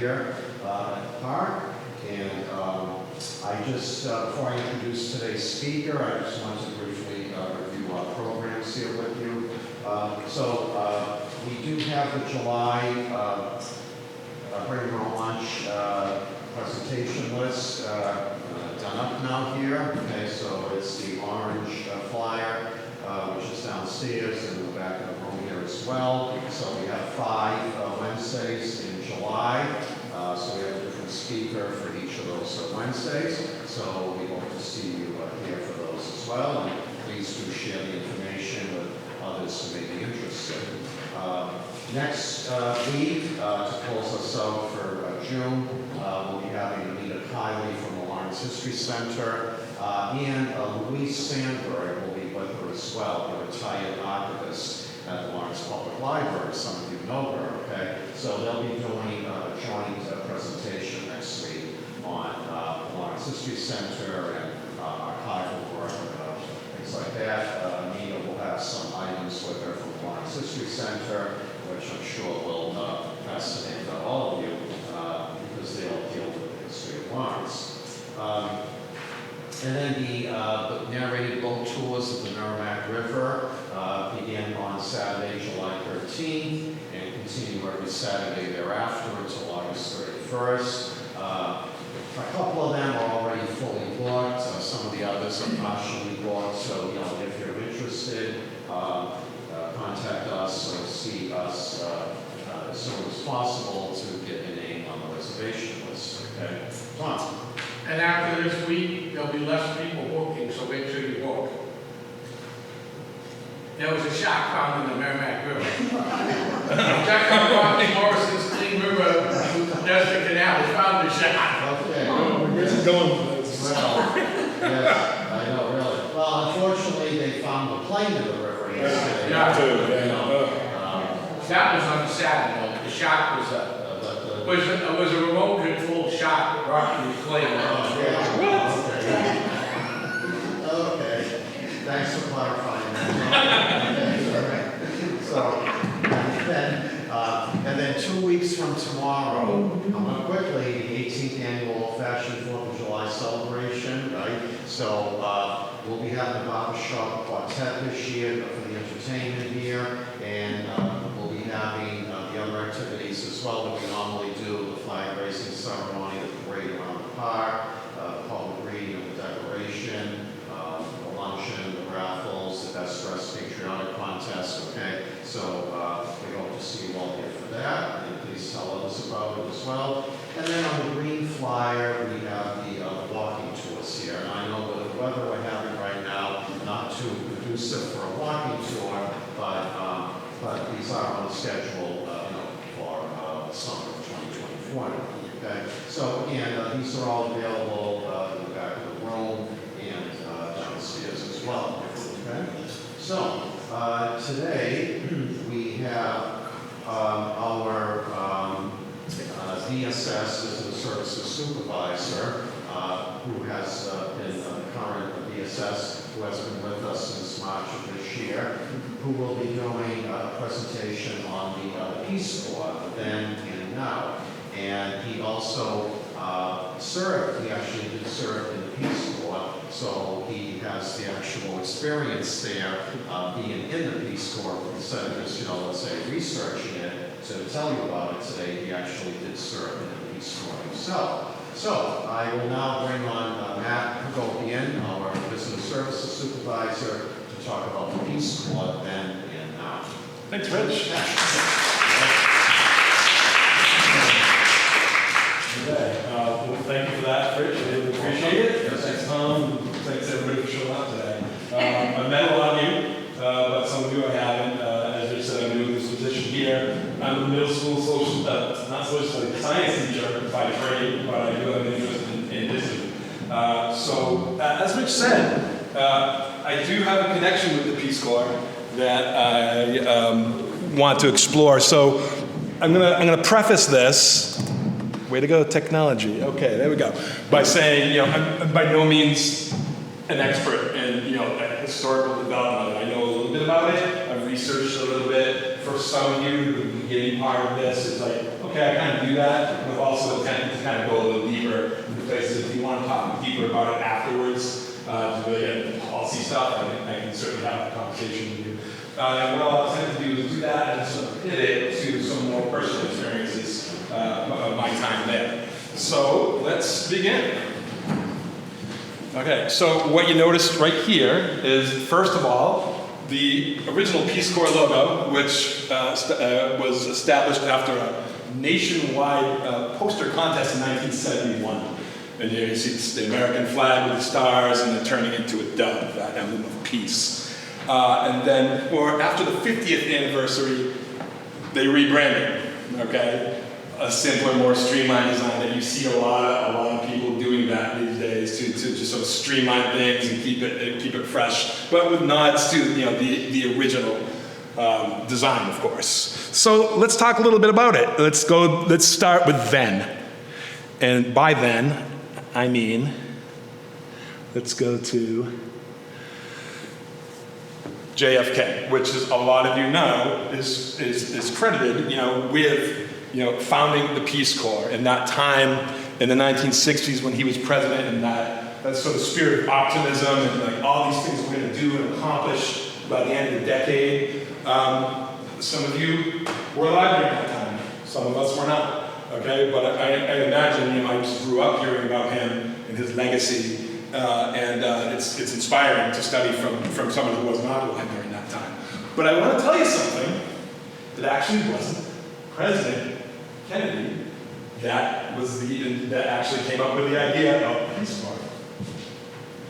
here at the park. And I just, before I introduce today's speaker, I just want to briefly review our programs here with you. We do have the July Bring Your Own Lunch presentation list done up now here. Okay, so it's the orange flyer, which is downstairs in the back of the room here as well. So we have 5 Wednesdays in July. So we have a different speaker for each of those Wednesdays. So we hope to see you here for those as well. And please do share the information with others who may be interested. Next week, to close us out for June, we'll be having Anita Kiley from the Lawrence History Center, and Louise Sandberg will be with her as well, a retired archivist at the Lawrence Public Library. Some of you know her, okay? So they'll be doing a joint presentation next week on the Lawrence History Center and archival work, things like that. Anita will have some items with her from the Lawrence History Center, which I'm sure will fascinate all of you because they'll deal with the history of Lawrence. And then the narrated boat tours of the Merrimack River begin on Saturday, July 13th, and continue every Saturday thereafter until August 31st. A couple of them are already fully booked. Some of the others are partially booked. So, if you're interested, contact us or see us as soon as possible to get your name on the reservation list. Okay, Tom. And after this week, there'll be less people booking, so make sure you book. There was a shark found in the Merrimack River. Jack on Morrison's Clean River, there's the canal, they found the shark. Okay. Where's it going? Well, yes, I know, really. Well, unfortunately, they found the plane in the river yesterday. That was on Saturday. The shark was a remote control shark rocking the clay. Okay. Thanks for clarifying that. And then 2 weeks from tomorrow, I'm going to quickly, the 18th annual Old Fashioned 4th of July celebration, right? So we'll be having the barbershop quartet this year for the entertainment here, and we'll be having the other activities as well that we normally do, the flag raising ceremony, the parade around the park, the public reading of the Declaration, the luncheon, the raffles, the Best Dressed Patriotic Contest, okay? So we hope to see you all here for that, and please tell others about it as well. And then on the green flyer, we have the walking tours here. And I know with the weather we're having right now, not too conducive for a walking tour, but these are on the schedule, for summer of 2024. Okay, so again, these are all available in the back of the room and downstairs as well. Okay, so today we have our DSS, Business Services Supervisor, who has been the current DSS, who has been with us since March of this year, who will be doing a presentation on the Peace Corps, the then and now. And he also he actually did serve in the Peace Corps, so he has the actual experience there, being in the Peace Corps, instead of just, let's say, researching it to tell you about it today. He actually did serve in the Peace Corps himself. So I will now bring on Matt Hagopian, our Business Services Supervisor, to talk about the Peace Corps then and now. Thanks, Rich. Okay. Well, thank you for that, Rich. I really appreciate it. Yes. Thanks, Tom. Thanks, everybody, for showing up today. I've met a lot of you, but some of you I haven't. As Rich said, I'm new in this position here. I'm a middle school not social studies, science teacher by trade, but I do have an interest in history. As Rich said, I do have a connection with the Peace Corps that I want to explore. So I'm gonna preface this. Way to go, technology. Okay, there we go. By saying, I'm by no means an expert in, historical development. I know a little bit about it. I've researched a little bit. For some of you, the beginning part of this is like, okay, I kind of do that. I don't with also the intent to kind of go a little deeper into places. If you want to talk deeper about it afterwards, to really get into policy stuff, I can certainly have that conversation with you. And what I'll attempt to do is do that and sort of pivot to some more personal experiences of my time there. So let's begin. Okay, so what you notice right here is, first of all, the original Peace Corps logo, which was established after a nationwide poster contest in 1971. And here you see the American flag with the stars and then turning into a dove, that emblem of peace. And then, or after the 50th anniversary, they rebranded, okay? A simpler, more streamlined design that you see a lot of people doing that these days to just sort of streamline things and keep it fresh, but with nods to the original design, of course. So let's talk a little bit about it. Let's start with then, and by then I mean, let's go to JFK, which is, a lot of you know, is credited, with founding the Peace Corps in that time in the 1960s when he was president, and that sort of spirit of optimism and like all these things we're going to do and accomplish by the end of the decade. Some of you were alive during that time. Some of us were not. Okay, but I imagine I just grew up hearing about him and his legacy, and it's inspiring to study from someone who was not alive during that time. But I want to tell you something that actually wasn't President Kennedy that actually came up with the idea of Peace Corps.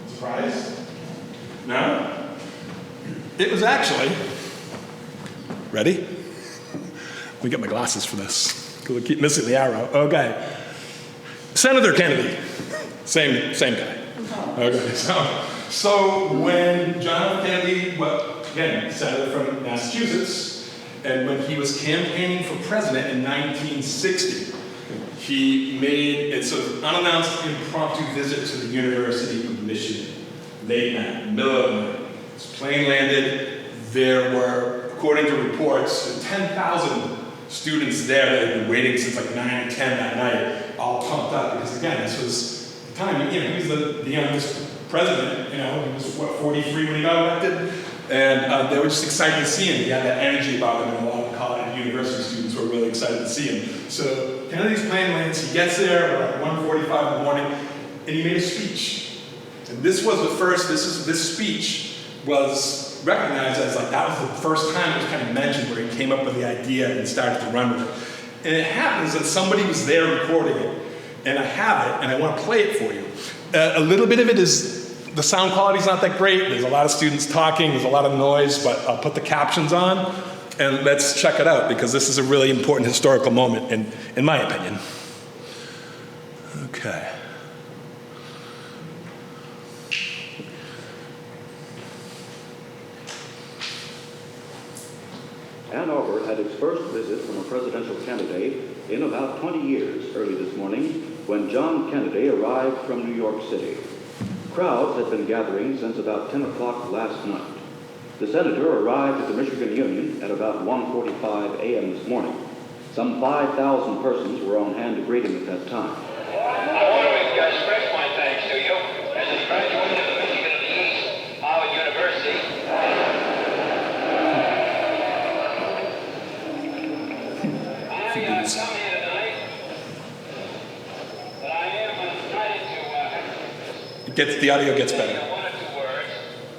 Surprised? No? It was actually, ready? Let me get my glasses for this. I keep missing the arrow. Okay. Senator Kennedy. Same guy. Okay. So when John F. Kennedy, again, senator from Massachusetts, and when he was campaigning for president in 1960, he made a sort of unannounced impromptu visit to the University of Michigan. Late night, middle of the night. His plane landed. There were, according to reports, 10,000 students there that had been waiting since like 9 or 10 that night, all pumped up, because again, this was the time, he was the youngest president, he was, 43 when he got elected, and they were just excited to see him. He had that energy about him, and a lot of college and university students were really excited to see him. So Kennedy's plane lands, he gets there around 1:45 in the morning, and he made a speech. And this was the first, this speech was recognized as like, that was the first time it was kind of mentioned where he came up with the idea and started to run with it. And it happens that somebody was there recording it, and I have it, and I want to play it for you. A little bit of it is, the sound quality's not that great, there's a lot of students talking, there's a lot of noise, but I'll put the captions on, and let's check it out, because this is a really important historical moment, in my opinion. Okay. Ann Arbor had its first visit from a presidential candidate in about 20 years early this morning when John Kennedy arrived from New York City. Crowds had been gathering since about 10 o'clock last night. The senator arrived at the Michigan Union at about 1:45 a.m. this morning. Some 5,000 persons were on hand to greet him at that time. I want to express my thanks to you as a graduate of the Michigan of the East, Howard University. I come here tonight, but I am excited to The audio gets say better. one or two words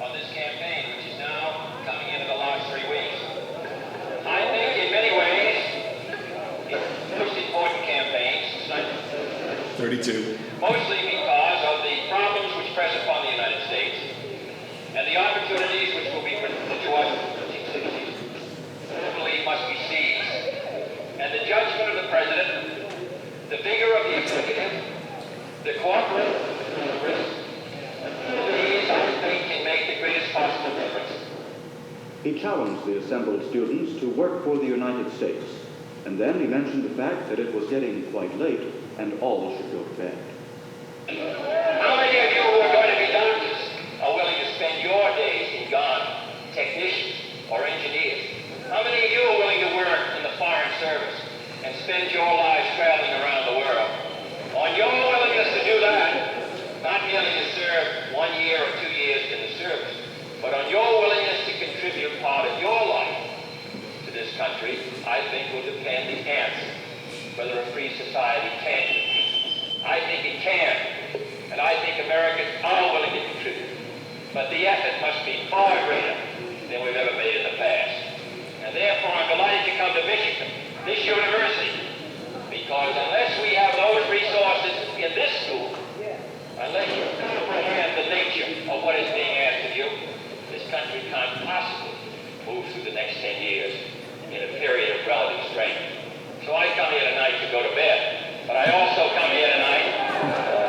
on this campaign, which is now coming into the last 3 weeks. I think in many ways it's the most important campaign since 32. mostly because of the problems which press upon the United States and the opportunities which will be presented to us hopefully must be seized. And the judgment of the president, the vigor of the executive, the cooperative risk, these I think can make the greatest possible difference. He challenged the assembled students to work for the United States, and then he mentioned the fact that it was getting quite late and all should go to bed. How many of you who are going to be doctors are willing to spend your days in God, technicians or engineers? How many of you are willing to work in the foreign service and spend your lives traveling around the world? country, I think, will depend the answer whether a free society can compete. I think it can, and I think Americans are willing to contribute. But the effort must be far greater than we've ever made in the past. And therefore, I'm delighted to come to Michigan, this university, because unless we have those resources in this school, unless you comprehend the nature of what is being asked of you, this country can't possibly move through the next 10 years in a period of relative strength. So I come here tonight to go to bed, but I also come here tonight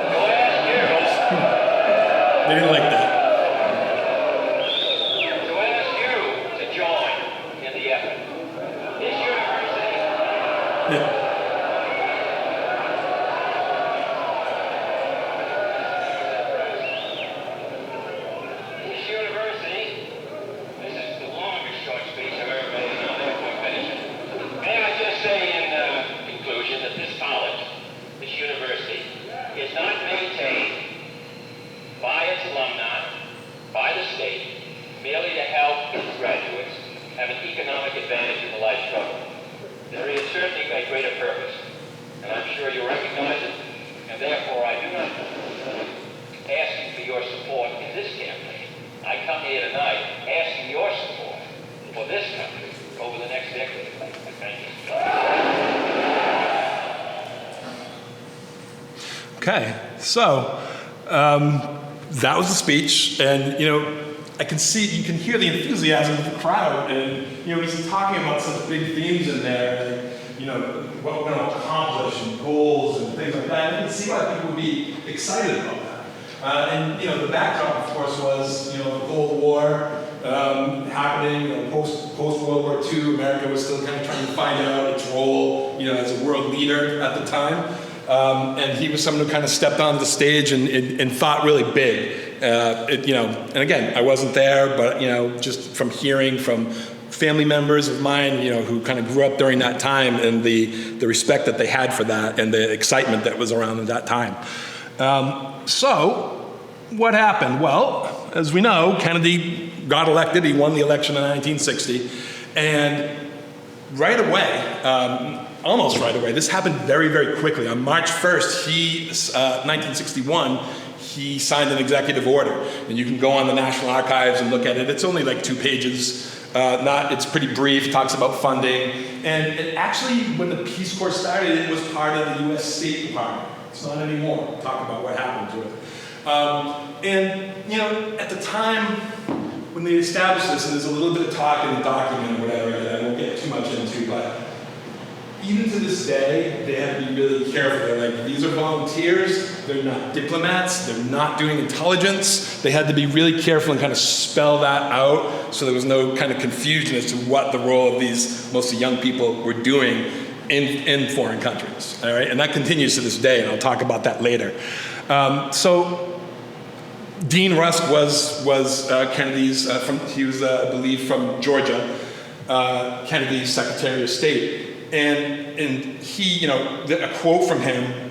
to ask you. They didn't like that. To ask you to join in the effort. This university. This university. This is the longest short speech I've ever made, and I'll therefore finish it. May I just say in conclusion that this college, this university, is not maintained by its alumni, by the state, merely to help its graduates have an economic advantage in the life struggle. There is certainly a greater purpose, and I'm sure you recognize it, and therefore I do not ask you for your support in this campaign. I come here tonight asking your support for this country over the next decade. Thank you. Okay, so that was the speech, and I can see, you can hear the enthusiasm of the crowd, and he's talking about such big themes in there, like, what we're going to accomplish and goals and things like that. And you can see why people would be excited about that. And the backdrop, of course, was the Cold War happening. Post World War II, America was still kind of trying to find out its role, as a world leader at the time. And he was someone who kind of stepped onto the stage and thought really big. And again, I wasn't there, but just from hearing from family members of mine, who kind of grew up during that time, and the respect that they had for that, and the excitement that was around at that time. So, what happened? Well, as we know, Kennedy got elected. He won the election in 1960, and right away, almost right away, this happened very, very quickly. On March 1st, 1961, he signed an executive order, and you can go on the National Archives and look at it. It's only like 2 pages. It's pretty brief, talks about funding. And it actually, when the Peace Corps started, it was part of the U.S. State Department. It's not anymore. We'll talk about what happened to it. At the time when they established this, and there's a little bit of talk in the document or whatever that I won't get too much into, but even to this day, they have to be really careful. They're like, these are volunteers, they're not diplomats, they're not doing intelligence. They had to be really careful and kind of spell that out so there was no kind of confusion as to what the role of these mostly young people were doing in foreign countries. All right, and that continues to this day, and I'll talk about that later. So Dean Rusk was Kennedy's, he was, I believe, from Georgia, Kennedy's Secretary of State. And he, a quote from him,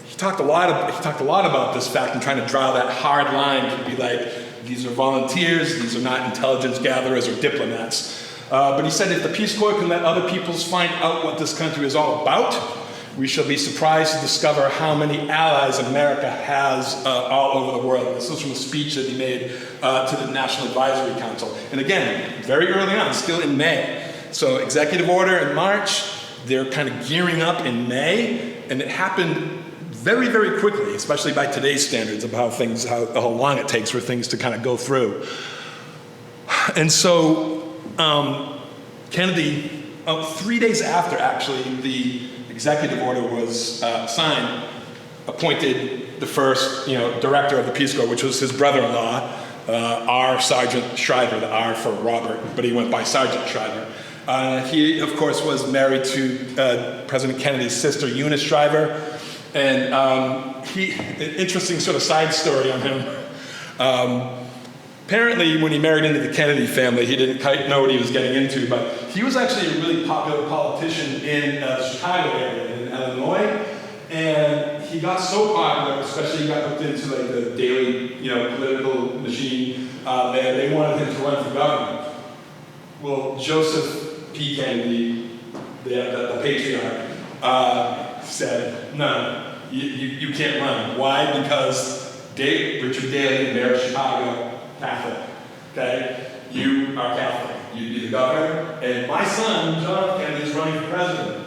he talked a lot about this fact and trying to draw that hard line to be like, these are volunteers, these are not intelligence gatherers or diplomats. But he said, if the Peace Corps can let other peoples find out what this country is all about, we shall be surprised to discover how many allies America has all over the world. This was from a speech that he made to the National Advisory Council. And again, very early on, still in May. So executive order in March, they're kind of gearing up in May, and it happened very, very quickly, especially by today's standards of how long it takes for things to kind of go through. And so Kennedy, 3 days after actually the executive order was signed, appointed the first director of the Peace Corps, which was his brother-in-law, R. Sergeant Shriver, the R for Robert, but he went by Sergeant Shriver. He, of course, was married to President Kennedy's sister, Eunice Shriver, and an interesting sort of side story on him. Apparently, when he married into the Kennedy family, he didn't quite know what he was getting into, but he was actually a really popular politician in the Chicago area, in Illinois, and he got so popular, especially he got hooked into like the daily, political machine there. They wanted him to run for governor. Well, Joseph P. Kennedy the patriarch, said, no, you can't run. Why? Because Richard Daley and Mayor of Chicago, Catholic, okay? You are Catholic. You'd be the governor. And my son, John Kennedy, is running for president,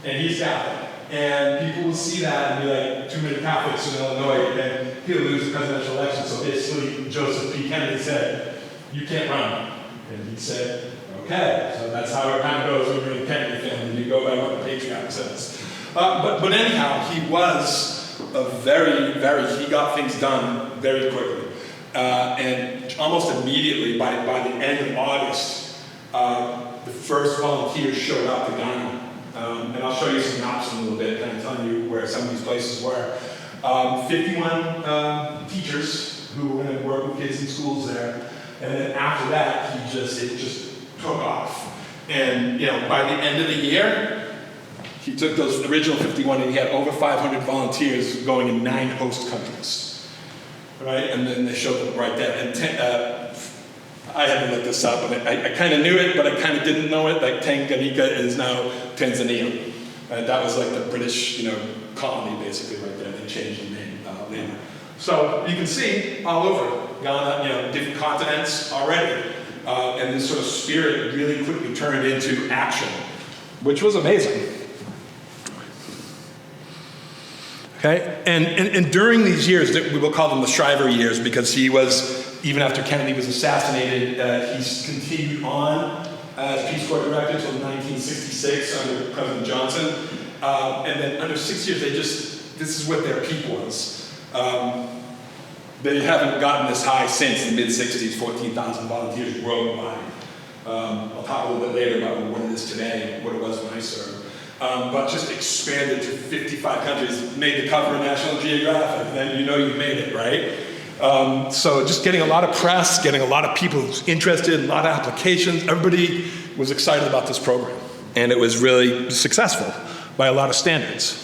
and he's Catholic. And people will see that and be like, too many Catholics in Illinois, and he'll lose the presidential election. So basically, Joseph P. Kennedy said, you can't run. And he said, okay. So that's how it kind of goes when you're in the Kennedy family. You go by what the patriarch says. But anyhow, he was he got things done very quickly. And almost immediately, by the end of August, the first volunteers showed up to Ghana. And I'll show you some maps in a little bit, kind of telling you where some of these places were. 51 teachers who were going to work with kids in schools there. And then after that, it just took off. And by the end of the year, he took those original 51 and he had over 500 volunteers going in 9 host countries. Right? And then they showed them right there. And I had to look this up, and I kind of knew it, but I kind of didn't know it. Like Tanganyika is now Tanzania. And that was like the British, colony basically right there. They changed the name later. So you can see all over Ghana, different continents already. And this sort of spirit really quickly turned into action, which was amazing. Okay, and during these years, we will call them the Shriver years, because he was, even after Kennedy was assassinated, he continued on as Peace Corps director until 1966 under President Johnson. And then under 6 years, this is what their peak was. They haven't gotten this high since the mid-60s, 14,000 volunteers worldwide. I'll talk a little bit later about what it is today and what it was when I served. But just expanded to 55 countries, made the cover of National Geographic, then you've made it, right? So just getting a lot of press, getting a lot of people interested, a lot of applications. Everybody was excited about this program, and it was really successful by a lot of standards.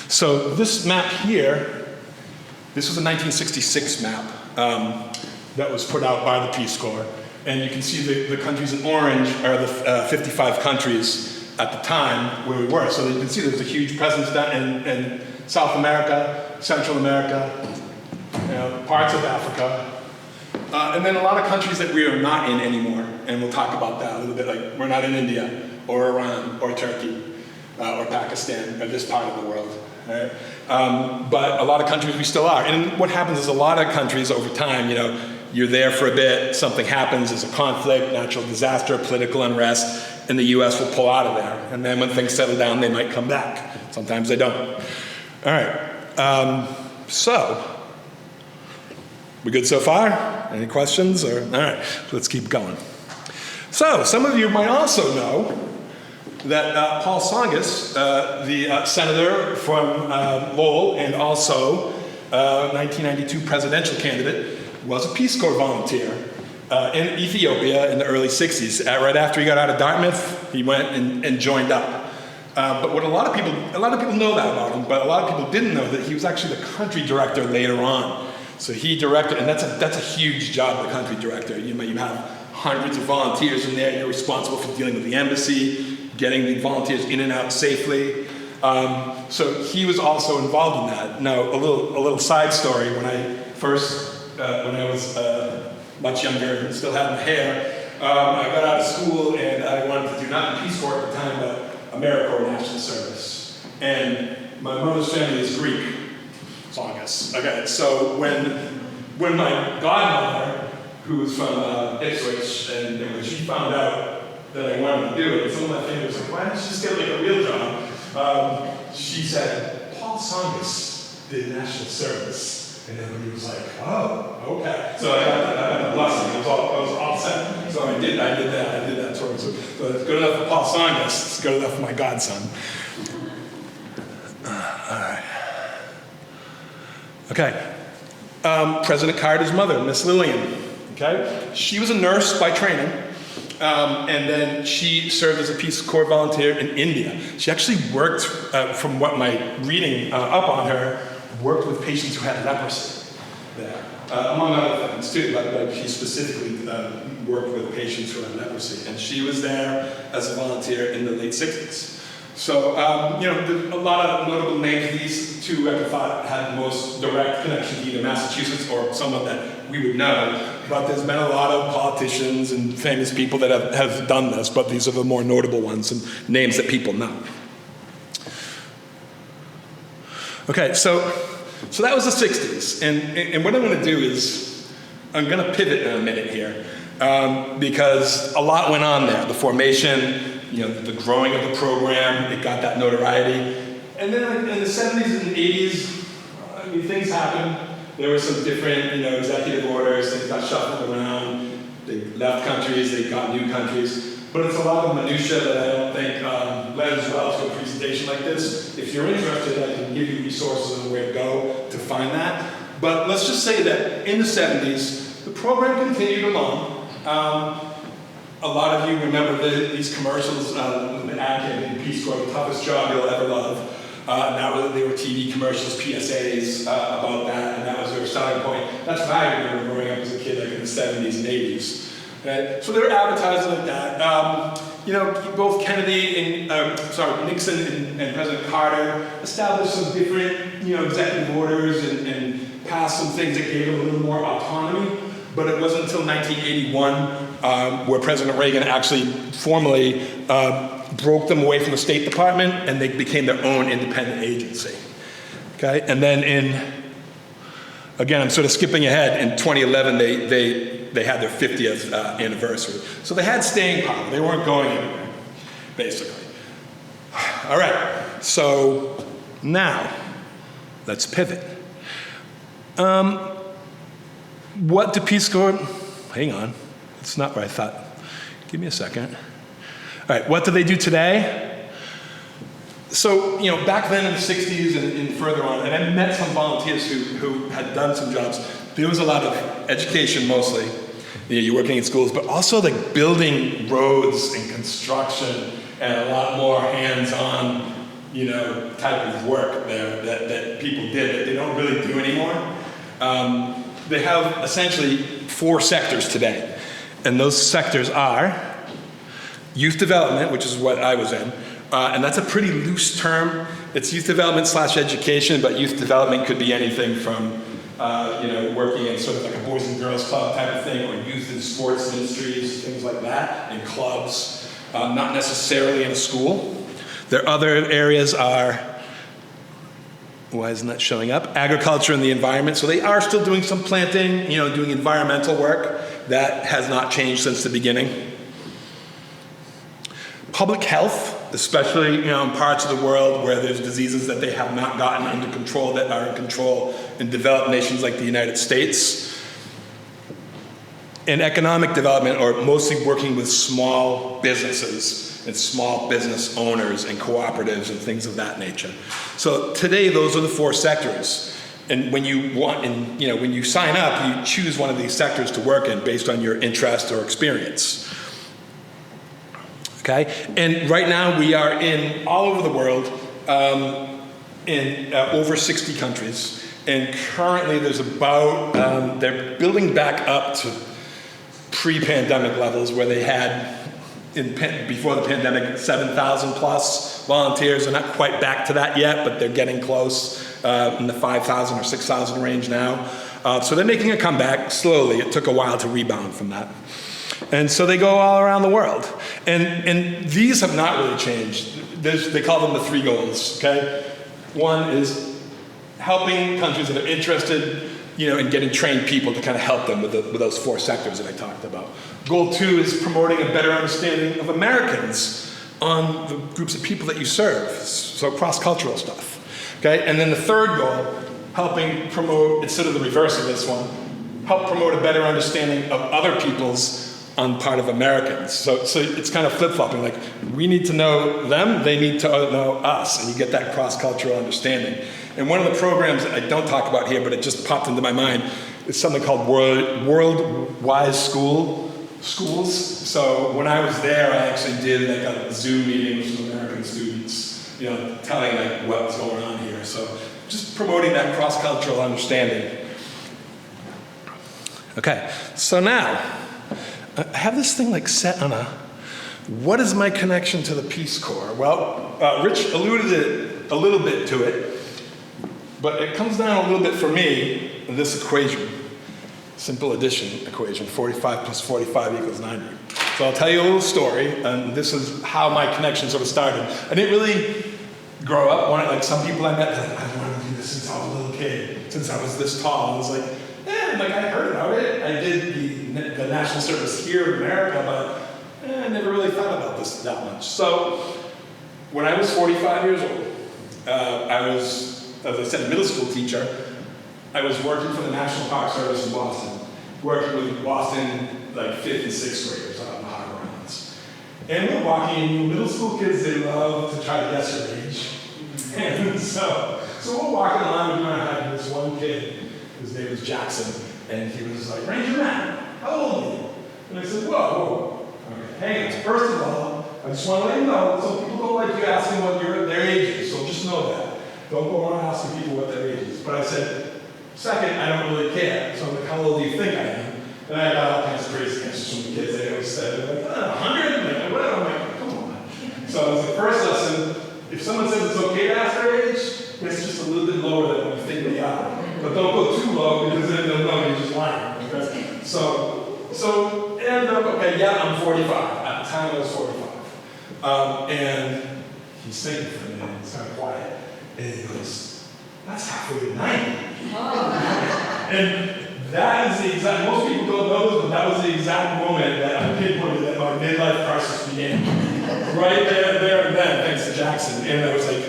So this map here, this was a 1966 map that was put out by the Peace Corps, and you can see the countries in orange are the 55 countries at the time where we were. So you can see there's a huge presence down in South America, Central America, parts of Africa, and then a lot of countries that we are not in anymore, and we'll talk about that a little bit, like we're not in India, or Iran, or Turkey, or Pakistan, or this part of the world, right? But a lot of countries we still are. And what happens is a lot of countries over time, you're there for a bit, something happens, there's a conflict, natural disaster, political unrest, and the US will pull out of there. And then when things settle down, they might come back. Sometimes they don't. All right, so, we good so far? Any questions? All right, let's keep going. So, some of you might also know that Paul Tsongas, the senator from Lowell and also 1992 presidential candidate, was a Peace Corps volunteer in Ethiopia in the early 60s. Right after he got out of Dartmouth, he went and joined up. But what a lot of people know that about him, but a lot of people didn't know that he was actually the country director later on. So he directed, and that's a huge job, the country director. You have hundreds of volunteers in there. You're responsible for dealing with the embassy, getting the volunteers in and out safely. So he was also involved in that. Now, a little side story. When I was much younger and still had my hair, I got out of school and I wanted to do not the Peace Corps at the time, but AmeriCorps National Service. And my mother's family is Greek, Tsongas. Okay, so when my godmother, who was from Ipswich, and when she found out that I wanted to do it, and some of my family was like, why don't you just get like a real job? She said, Paul Tsongas did National Service. And everybody was like, oh, okay. So I got the blessing. I was all set. So I did that tour. So it's good enough for Paul Tsongas. It's good enough for my godson. All right. Okay. President Carter's mother, Miss Lillian. Okay. She was a nurse by training. And then she served as a Peace Corps volunteer in India. She actually worked, from what my reading up on her, worked with patients who had leprosy there, among other things too, but she specifically worked with patients who had leprosy, and she was there as a volunteer in the late 60s. So, there's a lot of notable names. These two I thought had the most direct connection to either Massachusetts or someone that we would know. But there's been a lot of politicians and famous people that have done this, but these are the more notable ones and names that people know. Okay, so that was the 60s. And what I'm going to do is, I'm going to pivot in a minute here, because a lot went on there. The formation, the growing of the program, it got that notoriety. And then in the 70s and 80s, things happened. There were some different, executive orders, things got shuffled around. They left countries, they got new countries. But it's a lot of minutia that I don't think lends well to a presentation like this. If you're interested, I can give you resources on where to go to find that. But let's just say that in the 70s, the program continued along. A lot of you remember these commercials, the ad campaign, Peace Corps, the toughest job you'll ever love. They were TV commercials, PSAs about that, and that was their starting point. That's what I remember growing up as a kid, like in the 70s and 80s. Right? So they were advertising like that. Both Kennedy and, Nixon and President Carter established some different, executive orders and passed some things that gave them a little more autonomy. But it wasn't until 1981 where President Reagan actually formally broke them away from the State Department, and they became their own independent agency. Okay, and then again, I'm sort of skipping ahead. In 2011, they had their 50th anniversary, so they had staying power. They weren't going anywhere, basically. All right, so now let's pivot. What do Peace Corps? Hang on, it's not what I thought. Give me a second. All right, what do they do today? So, back then in the 60s and further on, and I met some volunteers who had done some jobs. There was a lot of education mostly. You're working in schools, but also like building roads and construction and a lot more hands-on, type of work there that people did that they don't really do anymore. They have essentially 4 sectors today. And those sectors are youth development, which is what I was in. And that's a pretty loose term. It's youth development / education, but youth development could be anything from, working in sort of like a Boys and Girls Club type of thing, or youth and sports ministries, things like that, in clubs, not necessarily in a school. Their other areas are, why isn't that showing up? Agriculture and the environment. So they are still doing some planting, doing environmental work. That has not changed since the beginning. Public health, especially in parts of the world where there's diseases that they have not gotten under control that are in control in developed nations like the United States. And economic development, or mostly working with small businesses and small business owners and cooperatives and things of that nature. So today, those are the 4 sectors. And when you when you sign up, you choose one of these sectors to work in based on your interest or experience. Okay? And right now we are in all over the world, in over 60 countries. And currently there's about, they're building back up to pre-pandemic levels where they had, before the pandemic, 7,000 plus volunteers. They're not quite back to that yet, but they're getting close, in the 5,000 or 6,000 range now. So they're making a comeback slowly. It took a while to rebound from that. And so they go all around the world. And these have not really changed. They call them the 3 goals, okay? One is helping countries that are interested, in getting trained people to kind of help them with those 4 sectors that I talked about. Goal 2 is promoting a better understanding of Americans on the groups of people that you serve, so cross-cultural stuff, okay? And then the 3rd goal, helping promote, instead of the reverse of this one, help promote a better understanding of other people's on part of Americans. So it's kind of flip-flopping, like we need to know them, they need to know us, and you get that cross-cultural understanding. And one of the programs that I don't talk about here, but it just popped into my mind, is something called World-Wise Schools. So when I was there, I actually did like a Zoom meeting with some American students, telling like what's going on here. So just promoting that cross-cultural understanding. Okay, so now, I have this thing like set on what is my connection to the Peace Corps? Well, Rich alluded a little bit to it, but it comes down a little bit for me in this equation, simple addition equation, 45 plus 45 equals 90. So I'll tell you a little story, and this is how my connection sort of started. I didn't really grow up, like some people I met, like, I wanted to do this since I was a little kid, since I was this tall. I was like, like I heard about it. I did the national service here in America, but I never really thought about this that much. So when I was 45 years old, I was, as I said, a middle school teacher. I was working for the National Park Service in Boston, working with Boston, like 5th and 6th graders out in the Harbor Islands. And we're walking, and middle school kids, they love to try to guess your age. And so we're walking along, and I had this one kid, his name was Jackson, and he was like, Ranger Matt, how old are you? And I said, whoa. Okay, hang on. First of all, I just want to let you know, some people don't like you asking what their age is, so just know that. Don't go around asking people what their age is. But I said, second, I don't really care. So I'm like, how old do you think I am? And I got all kinds of crazy answers from the kids. They always said, they're like, 100? Like, whatever. I'm like, come on. So it was the first lesson. If someone says it's okay to ask their age, it's just a little bit lower than what you think they are. But don't go too low, because then they'll know you're just lying. Okay? So, and okay, yeah, I'm 45. At the time I was 45. And he's thinking for a minute, it's kind of quiet. And he goes, that's halfway to 90. And that is the exact, most people don't know this, but that was the exact moment that I pinpointed that my midlife crisis began. Right there and then, thanks to Jackson. And I was like,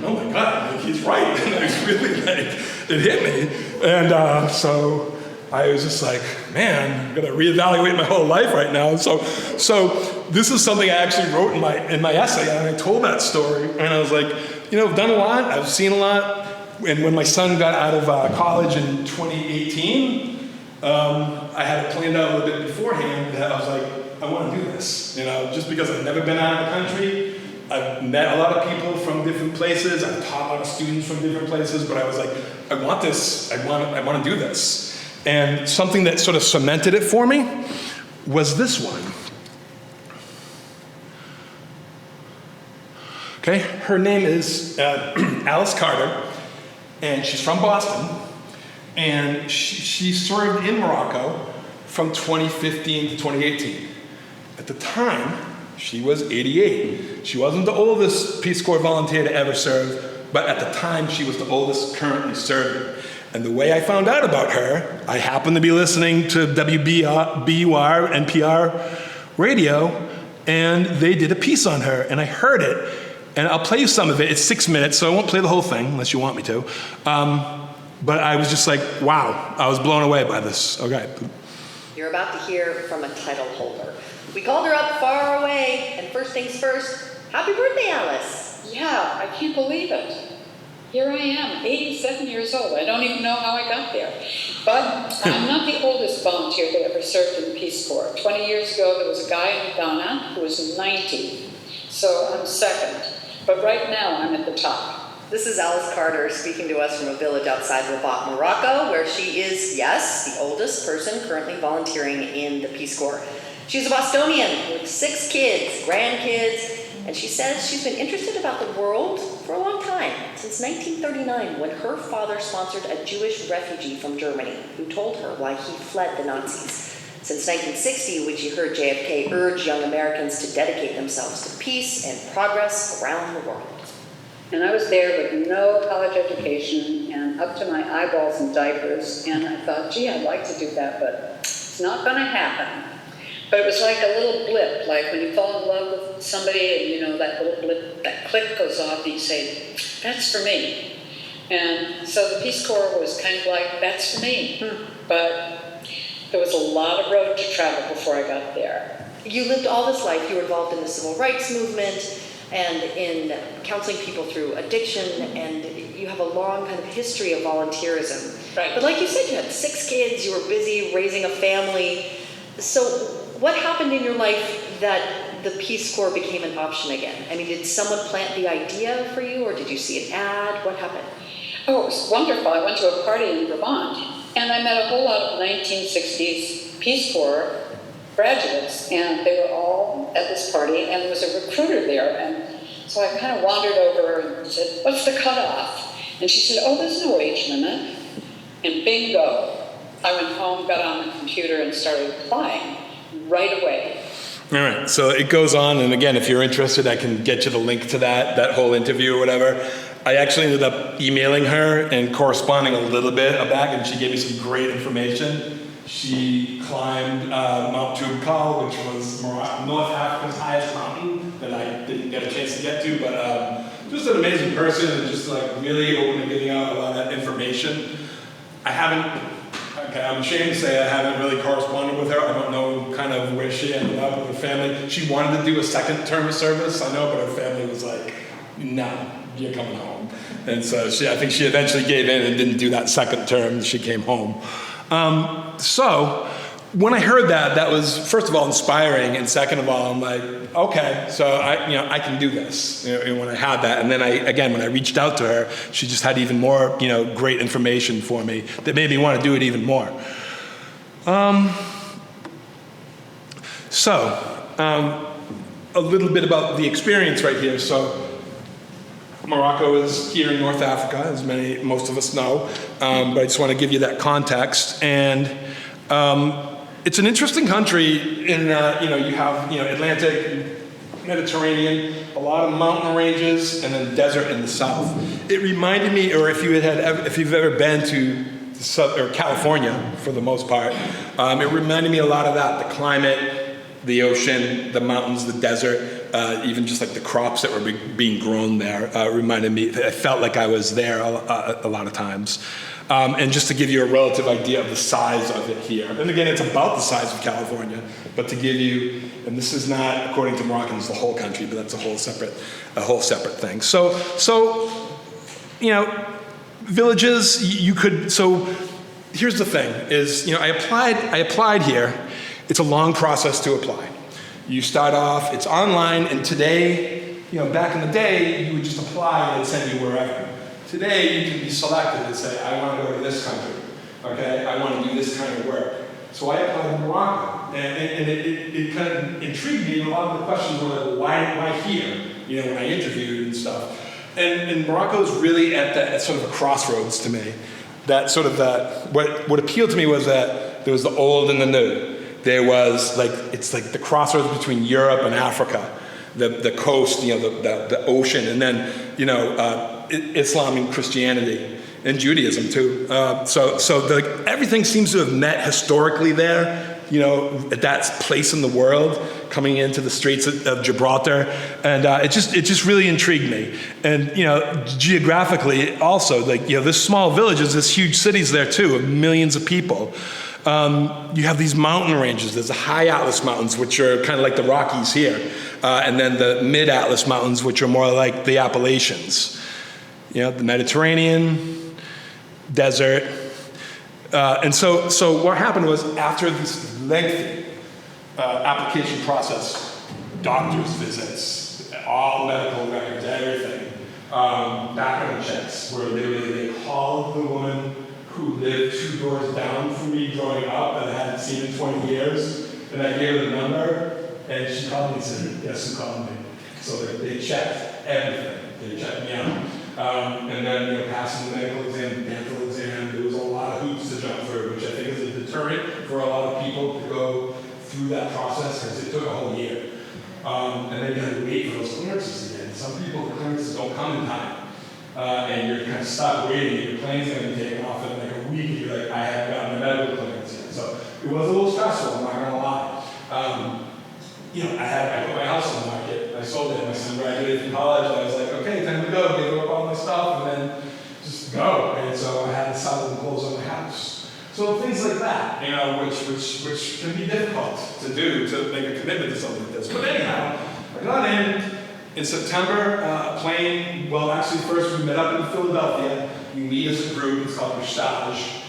oh my God, like, he's right. And I was really like, it hit me. And so I was just like, man, I'm gonna reevaluate my whole life right now. So this is something I actually wrote in my essay, and I told that story. And I was like, I've done a lot, I've seen a lot. And when my son got out of college in 2018, I had it planned out a little bit beforehand that I was like, I want to do this. Just because I've never been out of the country, I've met a lot of people from different places, I've taught a lot of students from different places, but I was like, I want this, I want to do this. And something that sort of cemented it for me was this one. Okay, her name is Alice Carter, and she's from Boston, and she served in Morocco from 2015 to 2018. At the time, she was 88. She wasn't the oldest Peace Corps volunteer to ever serve, but at the time, she was the oldest currently serving. And the way I found out about her, I happened to be listening to WBUR NPR radio, and they did a piece on her, and I heard it. And I'll play you some of it. It's 6 minutes, so I won't play the whole thing unless you want me to. But I was just like, wow, I was blown away by this. Okay. You're about to hear from a title holder. We called her up far away, and first things first, happy birthday, Alice. Yeah, I can't believe it. Here I am, 87 years old. I don't even know how I got there. But I'm not the oldest volunteer that ever served in the Peace Corps. 20 years ago, there was a guy in Ghana who was 90. So I'm second. But right now, I'm at the top. This is Alice Carter speaking to us from a village outside Rabat, Morocco, where she is, yes, the oldest person currently volunteering in the Peace Corps. She's a Bostonian with 6 kids, grandkids, and she says she's been interested about the world for a long time, since 1939, when her father sponsored a Jewish refugee from Germany who told her why he fled the Nazis. Since 1960, when she heard JFK urge young Americans to dedicate themselves to peace and progress around the world. And I was there with no college education and up to my eyeballs in diapers, and I thought, gee, I'd like to do that, but it's not going to happen. But it was like a little blip, like when you fall in love with somebody and, that little blip, that click goes off, and you say, that's for me. And so the Peace Corps was kind of like, that's for me. But there was a lot of road to travel before I got there. You lived all this life. You were involved in the civil rights movement and in counseling people through addiction, and you have a long kind of history of volunteerism. Right. But like you said, you had 6 kids, you were busy raising a family. So what happened in your life that the Peace Corps became an option again? I mean, did someone plant the idea for you, or did you see an ad? What happened? Oh, it was wonderful. I went to a party in Vermont, and I met a whole lot of 1960s Peace Corps graduates, and they were all at this party, and there was a recruiter there, and so I kind of wandered over and said, "What's the cutoff?" And she said, "Oh, there's no age limit." And bingo, I went home, got on the computer, and started applying right away. All right, so it goes on, and again, if you're interested, I can get you the link to that whole interview or whatever. I actually ended up emailing her and corresponding a little bit back, and she gave me some great information. She climbed Mount Toubkal, which was North Africa's highest mountain that I didn't get a chance to get to, but just an amazing person and just like really open to giving out a lot of information. I'm ashamed to say I haven't really corresponded with her. I don't know kind of where she ended up with her family. She wanted to do a second term of service, I know, but her family was like, "No, you're coming home." And so I think she eventually gave in and didn't do that second term. She came home. So when I heard that was, first of all, inspiring, and second of all, I'm like, okay, so I can do this. When I had that, and then when I reached out to her, she just had even more, great information for me that made me want to do it even more. A little bit about the experience right here. So Morocco is here in North Africa, as most of us know, but I just want to give you that context. And it's an interesting country in that, you have, Atlantic, Mediterranean, a lot of mountain ranges, and then desert in the south. It reminded me, or if you've ever been to California, for the most part, it reminded me a lot of that, the climate, the ocean, the mountains, the desert, even just like the crops that were being grown there reminded me, I felt like I was there a lot of times. And just to give you a relative idea of the size of it here. And again, it's about the size of California, but to give you, and this is not, according to Moroccans, the whole country, but that's a whole separate thing. So villages, so here's the thing, is, I applied here. It's a long process to apply. You start off, it's online, and today, back in the day, you would just apply and it'd send you wherever. Today, you can be selected and say, I want to go to this country, okay? I want to do this kind of work. So I applied in Morocco, and it kind of intrigued me, and a lot of the questions were like, why here? When I interviewed and stuff. And Morocco is really at sort of a crossroads to me. That sort of what appealed to me was that there was the old and the new. There was it's like the crossroads between Europe and Africa, the coast, the ocean, and then, Islam and Christianity and Judaism too. So everything seems to have met historically there, at that place in the world, coming into the streets of Gibraltar, and it just really intrigued me. And geographically also, this small villages, there's huge cities there too, of millions of people. You have these mountain ranges. There's the high Atlas Mountains, which are kind of like the Rockies here, and then the mid-Atlas Mountains, which are more like the Appalachians. The Mediterranean, desert. And so what happened was, after this lengthy application process, doctor's visits, all medical records, everything, background checks, where they called the woman who lived 2 doors down from me growing up and I hadn't seen in 20 years, and I gave her the number, and she called me and said, "Guess who called me?" So they checked everything. They checked me out. And then, passing the medical exam, dental exam, there was a lot of hoops to jump through, which I think is a deterrent for a lot of people to go through that process, because it took a whole year. And then you had to wait for those clearances again. Some people, the clearances don't come in time. And you're kind of stuck waiting, your plane's going to be taken off in like a week, and you're like, I haven't gotten my medical clearance yet. So it was a little stressful, I'm not going to lie. I put my house on the market, I sold it, my son graduated from college, and I was like, okay, time to go, give up all my stuff, and then just go. And so I had to sell and close on my house. So things like that, which can be difficult to do, to make a commitment to something like this. But anyhow, I got in September, actually first we met up in Philadelphia. You meet as a group, it's called Stage,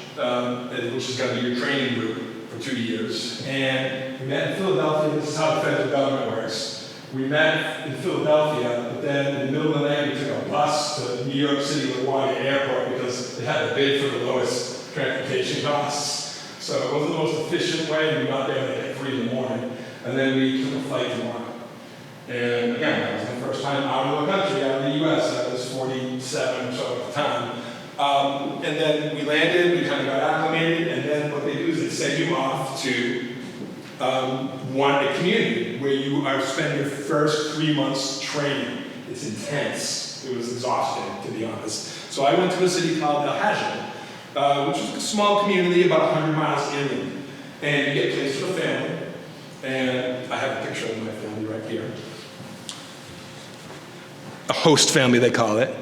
which is going to be your training group for 2 years. And we met in Philadelphia. This is how the federal government works. We met in Philadelphia, but then in the middle of the night we took a bus to New York City LaGuardia Airport, because they had to bid for the lowest transportation costs. So it wasn't the most efficient way, and we got there like at 3 in the morning, and then we took a flight to Monaco. And again, that was my first time out of the country, out of the US. I was 47 or so at the time. And then we landed, we kind of got acclimated, and then what they do is they send you off to a community where you are spending your first 3 months training. It's intense. It was exhausting, to be honest. So I went to a city called El Hajj, which is a small community about 100 miles inland. And you get placed with a family. And I have a picture of my family right here. A host family, they call it.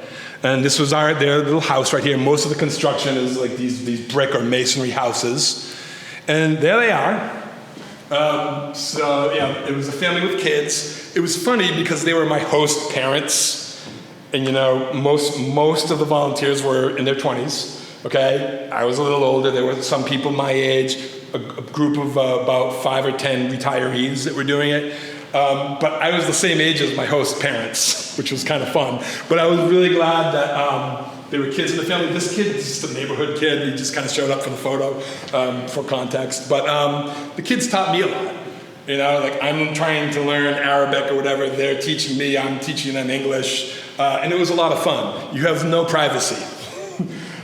And this was their little house right here. Most of the construction is like these brick or masonry houses. And there they are. So yeah, it was a family with kids. It was funny because they were my host parents. And you know, most of the volunteers were in their 20s, okay? I was a little older. There were some people my age, a group of about 5 or 10 retirees that were doing it. But I was the same age as my host parents, which was kind of fun. But I was really glad that there were kids in the family. This kid is just a neighborhood kid. He just kind of showed up for the photo for context. But the kids taught me a lot. You know, like I'm trying to learn Arabic or whatever. They're teaching me. I'm teaching them English. And it was a lot of fun. You have no privacy.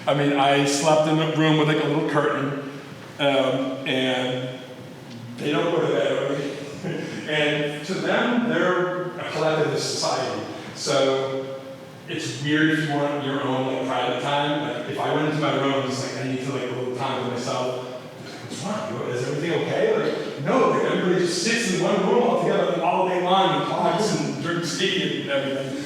I mean, I slept in a room with like a little curtain. And they don't go to bed early. And to them, they're a collectivist society. So it's weird if you want your own like private time. Like if I went into my room, it's like I need to like a little time with myself. What's wrong? Is everything okay? Like no, like everybody just sits in one room all together like, all day long and talks and drinks tea and everything.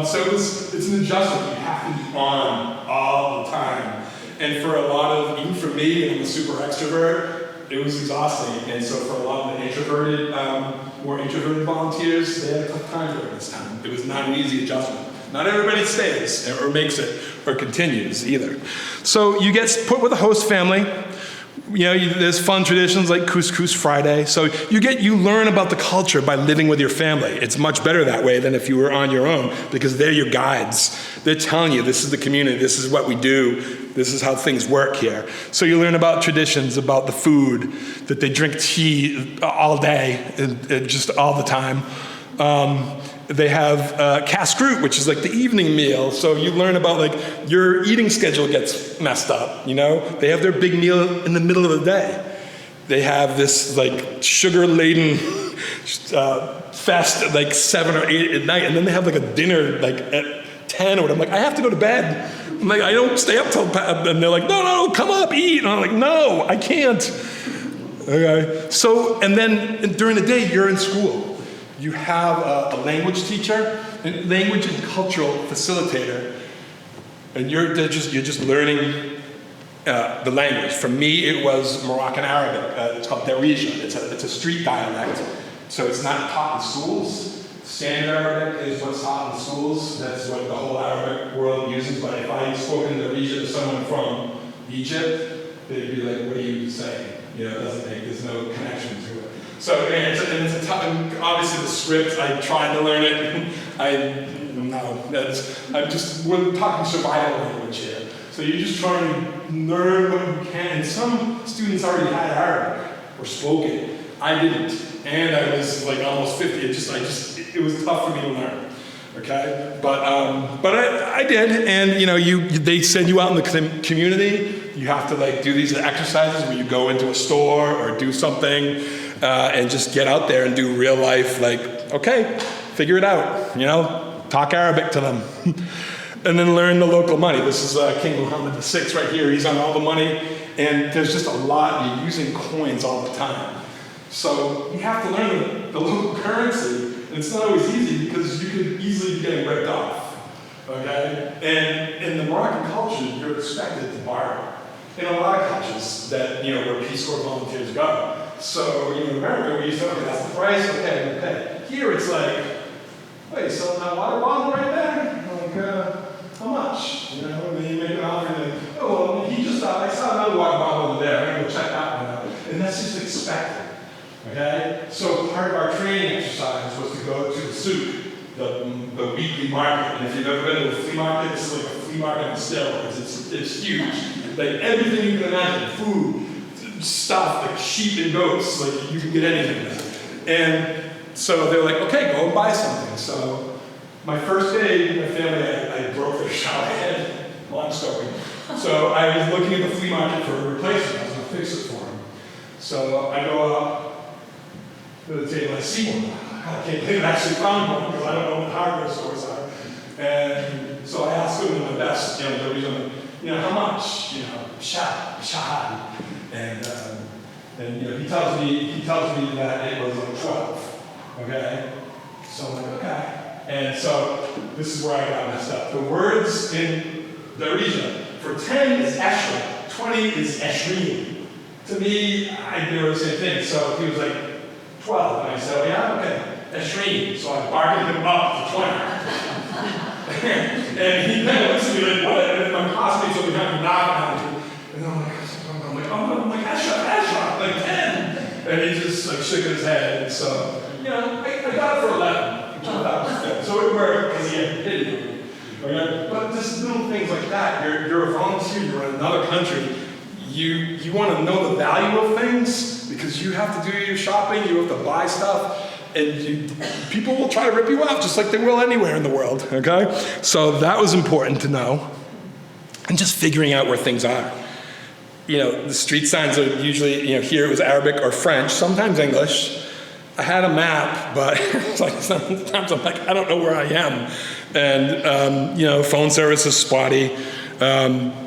So it's an adjustment. You have to be on all the time. And for a lot of, even for me, and I'm a super extrovert, it was exhausting. And so for a lot of the introverted, more introverted volunteers, they had a tough time during this time. It was not an easy adjustment. Not everybody stays or makes it or continues either. So you get put with a host family. You know, there's fun traditions like Couscous Friday. So you learn about the culture by living with your family. It's much better that way than if you were on your own because they're your guides. They're telling you this is the community, this is what we do, this is how things work here. So you learn about traditions, about the food, that they drink tea all day, and just all the time. They have casse-croûte, which is like the evening meal. So you learn about like your eating schedule gets messed up, you know? They have their big meal in the middle of the day. They have this like sugar-laden fest at like 7 or 8 at night. And then they have like a dinner like at 10 or whatever. I'm like, I have to go to bed. I'm like, I don't stay up till, and they're like, no, come up, eat. And I'm like, no, I can't. Okay. So, and then during the day, you're in school. You have a language teacher, a language and cultural facilitator, and you're just learning the language. For me, it was Moroccan Arabic. It's called Darija. It's a street dialect, so it's not taught in schools. Standard Arabic is what's taught in schools. That's what the whole Arabic world uses. But if I spoke in Darija to someone from Egypt, they'd be like, "What are you saying?" You know, there's no connection to it. So, and it's a tough, and obviously the script, I tried to learn it. We're talking survival language here. So you're just trying to learn what you can. And some students already had Arabic or spoke it. I didn't. And I was like almost 50. It was tough for me to learn. Okay? But I did. And you know, they send you out in the community. You have to like do these exercises where you go into a store or do something. And just get out there and do real life, like, okay, figure it out, you know, talk Arabic to them. And then learn the local money. This is King Mohammed VI right here. He's on all the money. And there's just a lot, you're using coins all the time. So you have to learn the local currency. And it's not always easy because you could easily be getting ripped off, okay? And in the Moroccan culture, you're expected to borrow. In a lot of countries that, you know, where Peace Corps volunteers go. So, you know, in America, we used to, okay, that's the price, okay. Here it's like, wait, selling that water bottle right there? Like, how much? You know, and then you make an offer and then, oh, well, I saw another water bottle over there, I'm gonna go check that one out. And that's just expected, okay? So part of our training exercise was to go to the souk, the weekly market. And if you've ever been to a flea market, it's like a flea market on steroids. It's huge. Like everything you can imagine, food, stuff, like sheep and goats, like you can get anything there. And so they're like, okay, go and buy something. So my first day, my family, I broke their shower head. Long story. So I was looking at the flea market for a replacement. I was going to fix it for them. So I go up to the table, I see one. I can't believe I actually found one because I don't know what hardware stores are. And so I asked him in my best, the reason, how much, shahad. And he tells me that it was like 12. Okay? So I'm like, okay. And so this is where I got messed up. The words in Darija for 10 is Eshra, 20 is Eshrin. To me, they were the same thing. So he was like 12, and I said, oh yeah, okay, Eshrin. So I bargained him up to 20. And he then looks at me like, what? And my classmates will be having a knock on me. And I'm like, Eshra, like 10. And he just like shook his head. And so, I got it for 11. So it worked because he had hit it. Okay? But just little things like that. You're a volunteer, you're in another country. You want to know the value of things because you have to do your shopping, you have to buy stuff, and people will try to rip you off just like they will anywhere in the world. Okay? So that was important to know. And just figuring out where things are. The street signs are usually, here it was Arabic or French, sometimes English. I had a map, but it's like sometimes I'm like, I don't know where I am. And, phone service is spotty.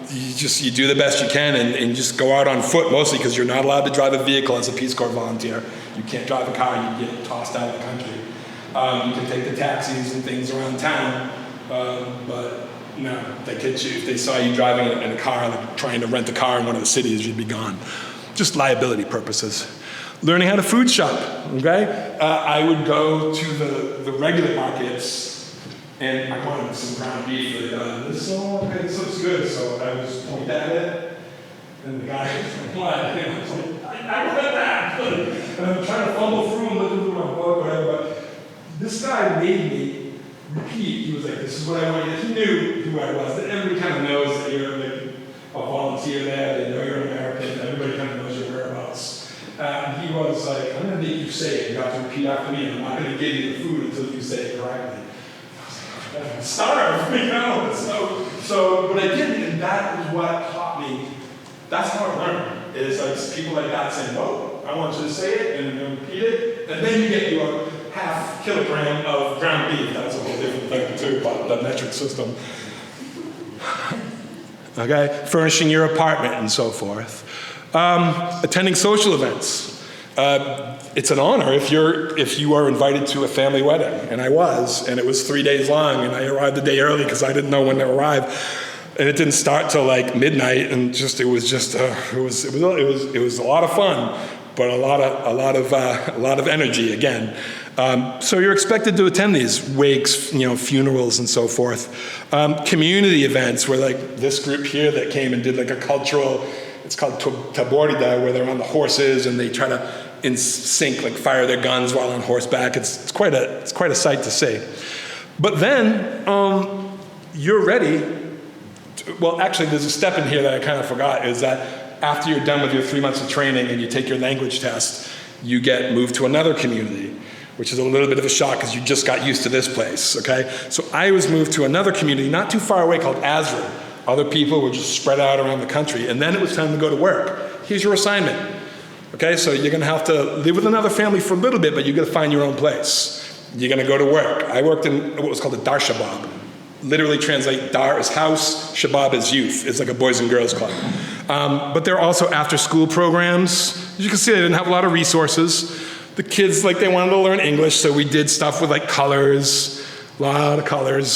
You do the best you can and just go out on foot mostly because you're not allowed to drive a vehicle as a Peace Corps volunteer. You can't drive a car, you get tossed out of the country. You can take the taxis and things around town, but no, they catch you. If they saw you driving in a car, like trying to rent a car in one of the cities, you'd be gone. Just liability purposes. Learning how to food shop, okay? I would go to the regular markets, and I wanted some ground beef. This looks good, so I would just point at it, and the guy was like, what? And I was like, I want that! And I'm trying to fumble through and looking through my book, whatever, but this guy made me repeat. He was like, this is what I want you to. He knew who I was. Everybody kind of knows that you're like a volunteer there, they know you're an American, everybody kind of knows your whereabouts. He was like, I'm going to make you say it. You have to repeat after me. I'm not going to give you the food until you say it correctly. I was like, starve, So, but I did, and that was what taught me. That's how I learned. Is like people like that saying, "Oh, I want you to say it and repeat it," and then you get your half kilogram of ground beef. That's a whole different thing too, about the metric system. Okay, furnishing your apartment and so forth. Attending social events. It's an honor if you are invited to a family wedding, and I was, and it was 3 days long, and I arrived a day early because I didn't know when to arrive, and it didn't start till like midnight, and it was a lot of fun, but a lot of energy again. So you're expected to attend these wakes, funerals and so forth. Community events where like this group here that came and did like a cultural. It's called Taborida, where they're on the horses and they try to in sync, like fire their guns while on horseback. It's quite a sight to see. But then you're ready. Actually, there's a step in here that I kind of forgot. Is that after you're done with your 3 months of training and you take your language test, you get moved to another community, which is a little bit of a shock because you just got used to this place. Okay, so I was moved to another community not too far away called Azra. Other people were just spread out around the country. And then it was time to go to work. Here's your assignment. Okay, so you're going to have to live with another family for a little bit, but you're going to find your own place. You're going to go to work. I worked in what was called a Dar Shabab. Literally translate Dar is house, Shabab is youth. It's like a boys and girls club. But there are also after-school programs. As you can see, they didn't have a lot of resources. The kids, they wanted to learn English, so we did stuff with, colors. A lot of colors.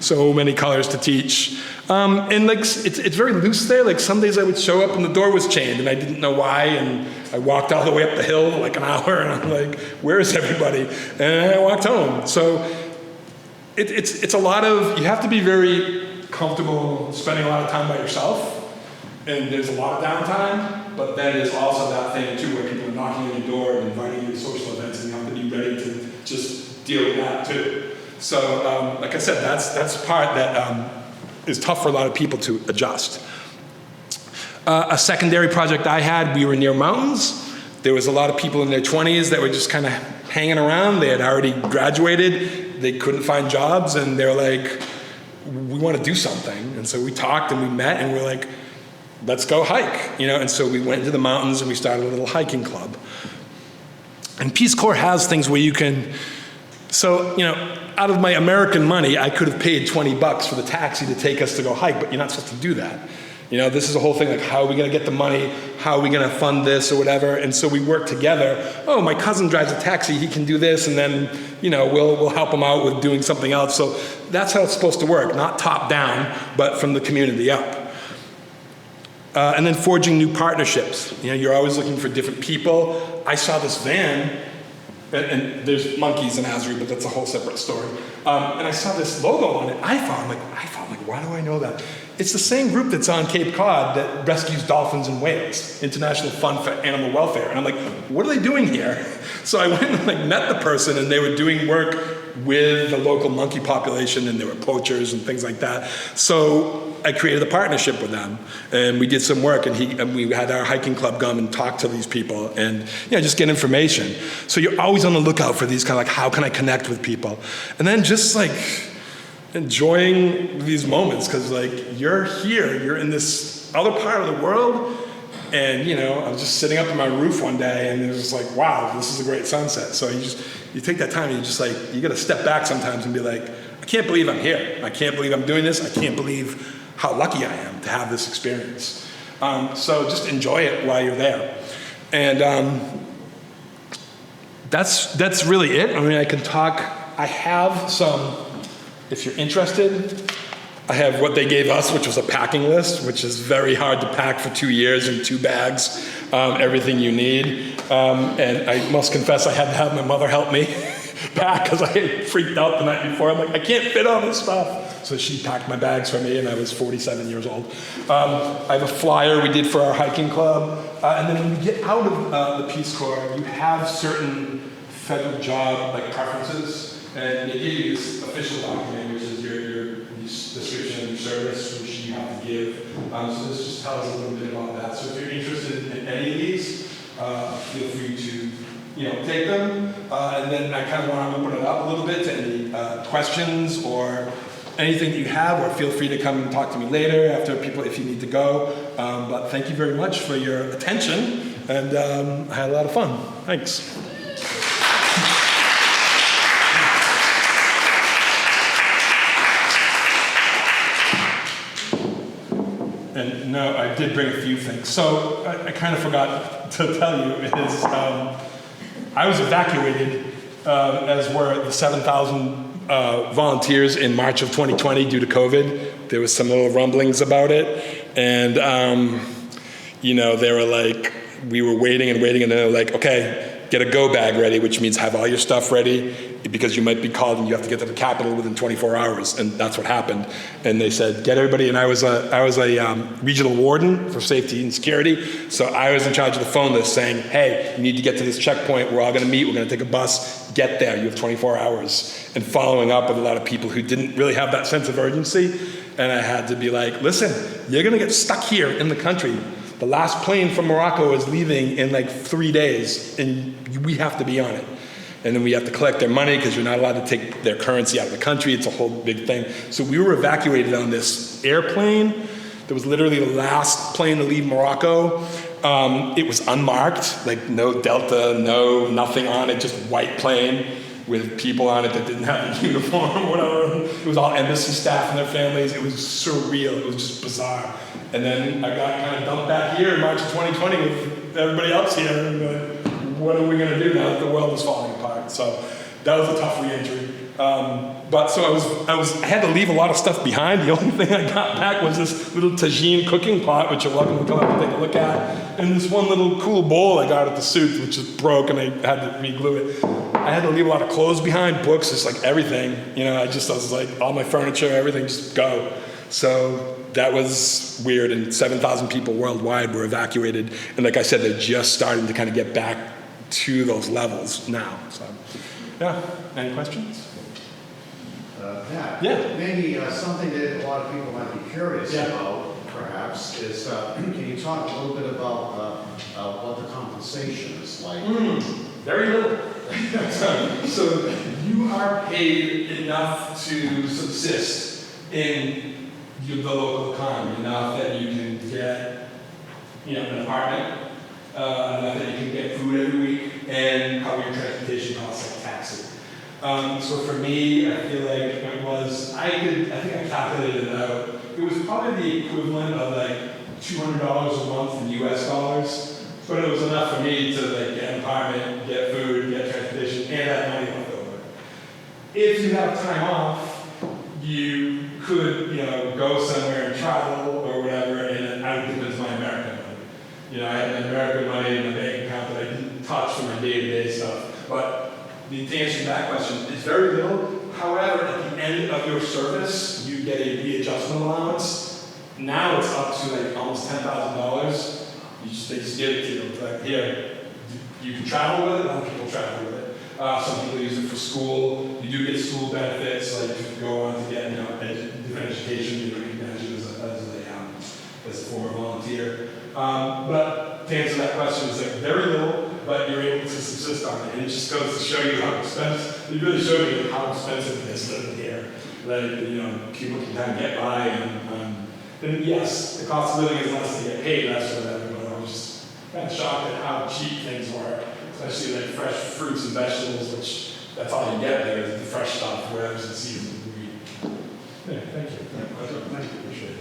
So many colors to teach. And it's very loose there. Some days I would show up and the door was chained and I didn't know why. And I walked all the way up the hill like an hour and I'm like, where is everybody? And I walked home. So it's a lot of, you have to be very comfortable spending a lot of time by yourself. And there's a lot of downtime, but then there's also that thing too where people are knocking on your door and inviting you to social events and you have to be ready to just deal with that too. So like I said, that's part that is tough for a lot of people to adjust. A secondary project I had, we were near mountains. There was a lot of people in their 20s that were just kind of hanging around. They had already graduated. They couldn't find jobs, and they're like, we want to do something. And so we talked and we met, and we're like, let's go hike, And so we went into the mountains and we started a little hiking club. And Peace Corps has things where you can, so, out of my American money, I could have paid $20 for the taxi to take us to go hike, but you're not supposed to do that. This is a whole thing, like, how are we going to get the money? How are we going to fund this or whatever? And so we work together. Oh, my cousin drives a taxi, he can do this, and then, we'll help him out with doing something else. So that's how it's supposed to work, not top down, but from the community up. And then forging new partnerships. You're always looking for different people. I saw this van, and there's monkeys in Asbury, but that's a whole separate story. And I saw this logo on it, IFAW. I'm like, why do I know that? It's the same group that's on Cape Cod that rescues dolphins and whales, International Fund for Animal Welfare. And I'm like, what are they doing here? So I went and met the person, and they were doing work with the local monkey population, and there were poachers and things like that. So I created a partnership with them, and we did some work, and we had our hiking club come and talk to these people and just get information. So you're always on the lookout for these kind of how can I connect with people? And then just enjoying these moments, because you're here, you're in this other part of the world, and I was just sitting up on my roof one day, and it was just like, wow, this is a great sunset. So you take that time, and you got to step back sometimes and be like, I can't believe I'm here. I can't believe I'm doing this. I can't believe how lucky I am to have this experience. So just enjoy it while you're there. And that's really it. I mean, I can talk. I have some, if you're interested, I have what they gave us, which was a packing list, which is very hard to pack for 2 years in 2 bags, everything you need. And I must confess, I had to have my mother help me pack because I had freaked out the night before. I'm like, I can't fit all this stuff. So she packed my bags for me, and I was 47 years old. I have a flyer we did for our hiking club. And then when you get out of the Peace Corps, you have certain federal job preferences. And they give you this official document, which is your description of your service, which you have to give. So this just tells us a little bit about that. So if you're interested in any of these, feel free to take them. And then I kind of want to open it up a little bit to any questions or anything that you have, or feel free to come and talk to me later after if you need to go. But thank you very much for your attention, and I had a lot of fun. Thanks. And no, I did bring a few things. So I kind of forgot to tell you is I was evacuated, as were the 7,000 volunteers in March of 2020 due to COVID. There was some little rumblings about it. And, they were like, we were waiting, and they were like, okay, get a go bag ready, which means have all your stuff ready, because you might be called and you have to get to the Capitol within 24 hours, and that's what happened. And they said, get everybody, and I was a regional warden for safety and security, so I was in charge of the phone list saying, hey, you need to get to this checkpoint, we're all gonna meet, we're gonna take a bus, get there, you have 24 hours. And following up with a lot of people who didn't really have that sense of urgency, and I had to be like, listen, you're gonna get stuck here in the country. The last plane from Morocco is leaving in 3 days, and we have to be on it. And then we have to collect their money because you're not allowed to take their currency out of the country. It's a whole big thing. So we were evacuated on this airplane that was literally the last plane to leave Morocco. It was unmarked, no Delta, nothing on it, just white plane with people on it that didn't have a uniform or whatever. It was all embassy staff and their families. It was surreal. It was just bizarre. And then I got kind of dumped back here in March of 2020 with everybody else here. And what are we going to do now that the world is falling apart? So that was a tough re-entry. But so I had to leave a lot of stuff behind. The only thing I got back was this little tagine cooking pot, which you're welcome to come up and take a look at. And this one little cool bowl I got at the soup, which is broke, and I had to re-glue it. I had to leave a lot of clothes behind, books, just everything. I was like, all my furniture, everything, just go. So that was weird, and 7,000 people worldwide were evacuated. And like I said, they're just starting to kind of get back to those levels now. So, yeah, any questions? Yeah. Yeah. Maybe something that a lot of people might be curious about, perhaps, is can you talk a little bit about what the compensation is like? Very little. So you are paid enough to subsist in the local economy, enough that you can get, an apartment, enough that you can get food every week, and cover your transportation costs like taxi. So for me, I feel like it was, I think I calculated it out. It was probably the equivalent of like $200 a month in US dollars, but it was enough for me to like get an apartment, get food, get transportation, and have money left over. If you have time off, you could, go somewhere and travel or whatever, and I would think it's my American money. I had my American money in my bank account that I didn't touch for my day-to-day stuff. But to answer that question, it's very little. However, at the end of your service, you get a readjustment allowance. Now it's up to like almost $10,000. They just give it to you. Like, here, you can travel with it. Other people travel with it. Some people use it for school. You do get school benefits, like if you go on to get different education, you recognize it as a former volunteer. But to answer that question, it's like very little, but you're able to subsist on it. And it just goes to show you how expensive, it really shows you how expensive it is living here. That, people can kind of get by. And yes, the cost of living is less to get paid, that's what everyone. I was just kind of shocked at how cheap things were, especially like fresh fruits and vegetables, which that's all you get there is the fresh stuff, whatever's in season. Yeah, thank you. Thank you, appreciate it.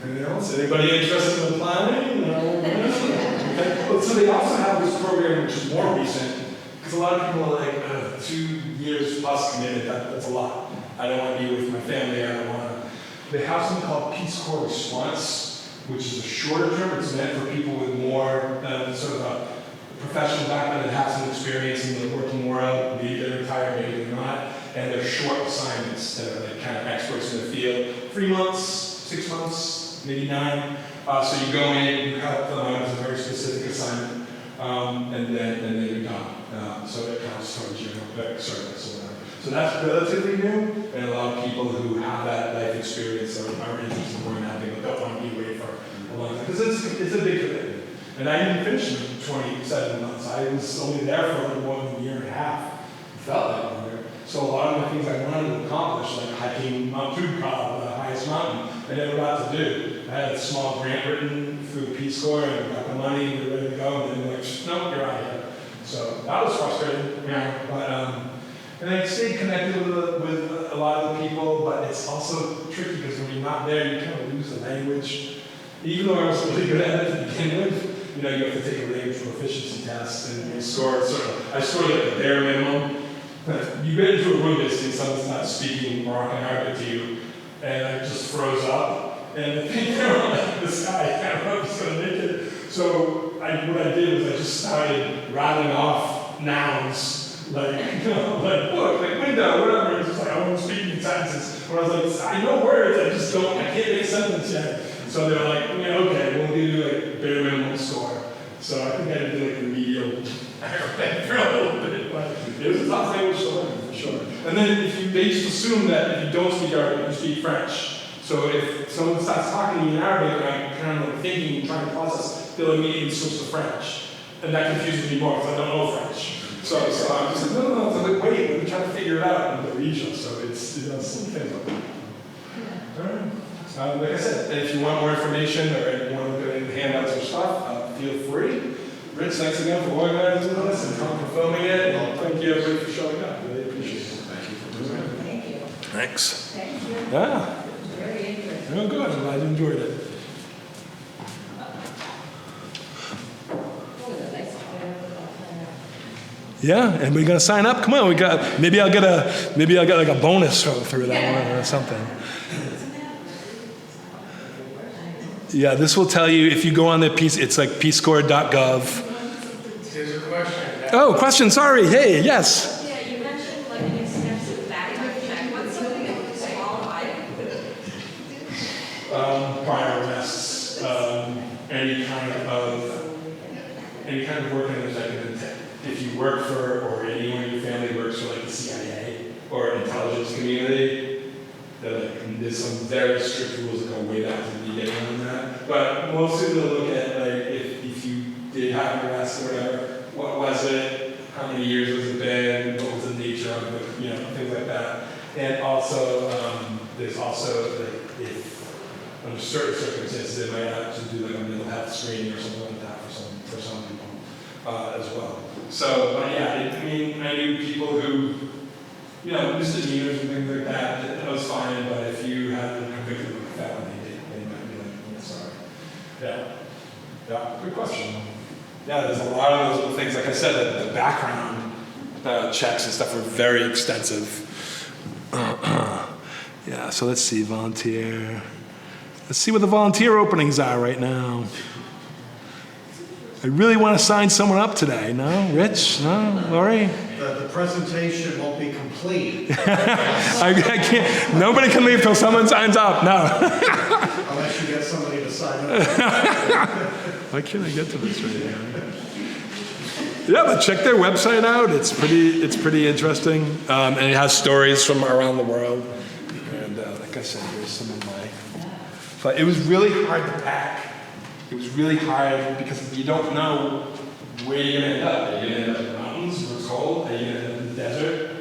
Anything else? Anybody interested in planning? No? Okay. So they also have this program which is more recent, because a lot of people are like 2 years plus committed. That's a lot. I don't want to be with my family. I don't want to. They have something called Peace Corps Response, which is a shorter term. It's meant for people with more sort of a professional background that have some experience in the working world. Maybe they're retired, maybe they're not. And they're short assignments that are like kind of experts in the field. 3 months, 6 months, maybe 9. So you go in, you help them out as a very specific assignment, and then you're done. So it counts towards your service or whatever. So that's relatively new, and a lot of people who have that life experience are interested more in that. They don't want to be away for a long time, because it's a big commitment. And I didn't finish in 27 months. I was only there for a little more than a year and a half. It felt like longer. So a lot of the things I wanted to accomplish, like hiking Mount Toubkal, the highest mountain, I never got to do. I had a small grant written through the Peace Corps, and got the money, and we were ready to go, and then like, no, you're out of here. So that was frustrating, but and I stayed connected with a lot of the people, but it's also tricky because when you're not there, you kind of lose the language. Even though I was really good at it to begin with, you have to take a language proficiency test, and you score I scored like the bare minimum. You get into a room and someone's not speaking Moroccan Arabic to you, and I just froze up. And I think this guy, I don't know if he's going to make it. So what I did was I just started rattling off nouns, like book, like window, whatever. It's just like I wasn't speaking sentences. When I was like, I know words, I can't make a sentence yet. So they were like, okay, we'll give you like bare minimum score. So I think I did like remedial for a little bit, but it was a tough language to learn for sure. And then they just assume that if you don't speak Arabic, you speak French. So if someone starts talking to me in Arabic and I'm kind of like thinking and trying to process, they'll immediately switch to French. And that confuses me more because I don't know French. So I'm just like, no. So I'm like, wait, let me try to figure it out in the region. So it's, some things like that. All right. Like I said, if you want more information or you want to look at any handouts or stuff, feel free. Rich, thanks again for organizing this and for filming it. And thank you everybody for showing up. Really appreciate it. Thank you for doing it. Thank you. Thanks. Thank you. Yeah. Very interesting. Oh, good. I'm glad you enjoyed it. Oh, the nice plan. Yeah, and we're gonna sign up. Come on, maybe I'll get like a bonus through that one or something. Yeah, this will tell you if you go on the Peace. It's like peacecorps.gov. Here's a question. Oh, question. Sorry. Hey, yes. Yeah, you mentioned like an extensive background check. What's something that would disqualify you? Prior arrests, any kind of work in executive tech. If you work for, or anyone in your family works for like the CIA or intelligence community, That there's some very strict rules that go way back to the beginning on that. But mostly they'll look at like if you did have an arrest or whatever, what was it, how many years was it been, what was the nature of it, you know, things like that. And also, there's also like if under certain circumstances they might have to do like a mental health screening or something like that for some people as well. So, but yeah, I mean, I knew people who, you know, misdemeanors and things like that, that was fine, but if you had been convicted of a felony, they might be like, yeah, sorry. Yeah, good question. Yeah, there's a lot of those little things, like I said, the background checks and stuff were very extensive. Yeah, so let's see, volunteer. Let's see what the volunteer openings are right now. I really want to sign someone up today. No? Rich? No? Lori? The presentation won't be complete I can't. Nobody can leave till someone signs up. No. unless you get somebody to sign up. Why can't I get to this right now? Yeah, but check their website out. It's pretty interesting, and it has stories from around the world. And like I said, here's some of my. But it was really hard to pack. It was really hard because you don't know where you're gonna end up. Are you gonna end up in the mountains where it's cold? Are you gonna end up in the desert?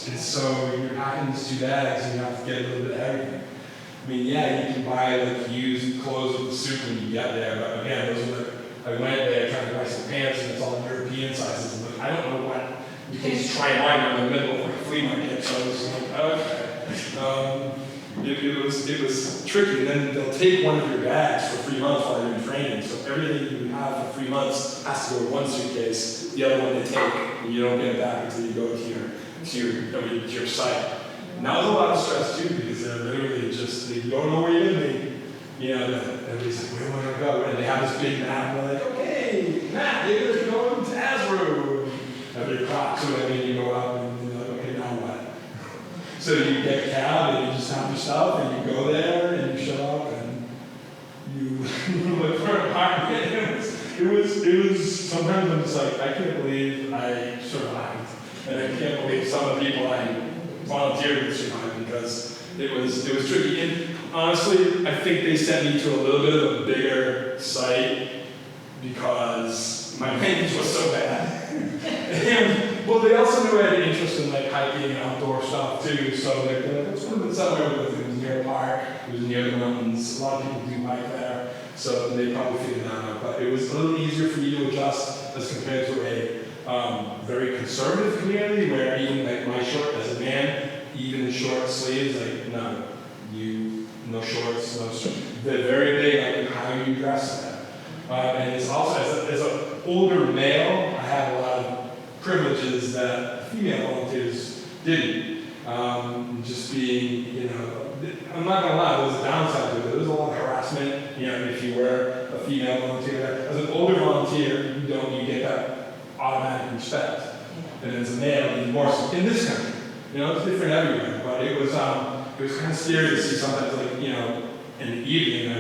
And so you're packing these 2 bags and you have to get a little bit of everything. I mean, yeah, you can buy like used clothes with the suit when you get there, but again, those are I went there trying to buy some pants and it's all European sizes. And like, I don't know what you can just try on in the middle of like a flea market. So I was like, okay. It was tricky. And then they'll take one of your bags for 3 months while you're in training. So everything you have for 3 months has to go in one suitcase. The other one they take, and you don't get it back until you go to your site. And that was a lot of stress too, because they're literally just, they don't know where you're gonna be. You know, everybody's like, where am I gonna go? And they have this big map, and they're like, okay, Matt, you're gonna go to Asro. And they clock, so then you go out and you're like, okay, now what? So you get a cab and you just have your stuff and you go there and you show up and you look for an apartment. It was sometimes I'm just like, I can't believe I survived. And I can't believe some of the people I volunteered to survive because it was tricky. And honestly, I think they sent me to a little bit of a bigger site because my language was so bad. And, well, they also knew I had an interest in like hiking and outdoor stuff too. So they're like, let's put it somewhere because it was near a park, it was near the mountains. A lot of people do hike there, so they probably figured that out. But it was a little easier for you to adjust as compared to a very conservative community where even like my short as a man, even the short sleeves, like no shorts, no shorts. They're very big like how you dress there. And it's also, as an older male, I have a lot of privileges that female volunteers didn't. Just being, you know, I'm not gonna lie, there's a downside to it. There's a lot of harassment, you know, if you were a female volunteer. As an older volunteer, you get that automatic respect. And as a male, you more so in this country. You know, it's different everywhere, but it was kind of scary to see sometimes, like, you know, in the evening,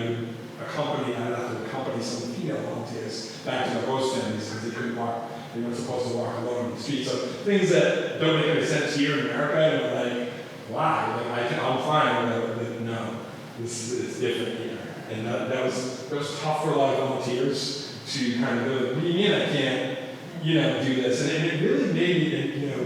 I'd have to accompany some female volunteers back to the host families because they couldn't walk, they weren't supposed to walk alone on the street. So things that don't make any sense here in America, and we're like, why? Like, I'm fine, but no, it's different here. And that was tough for a lot of volunteers to kind of go, what do you mean I can't, you know, do this? And it really made me, you know,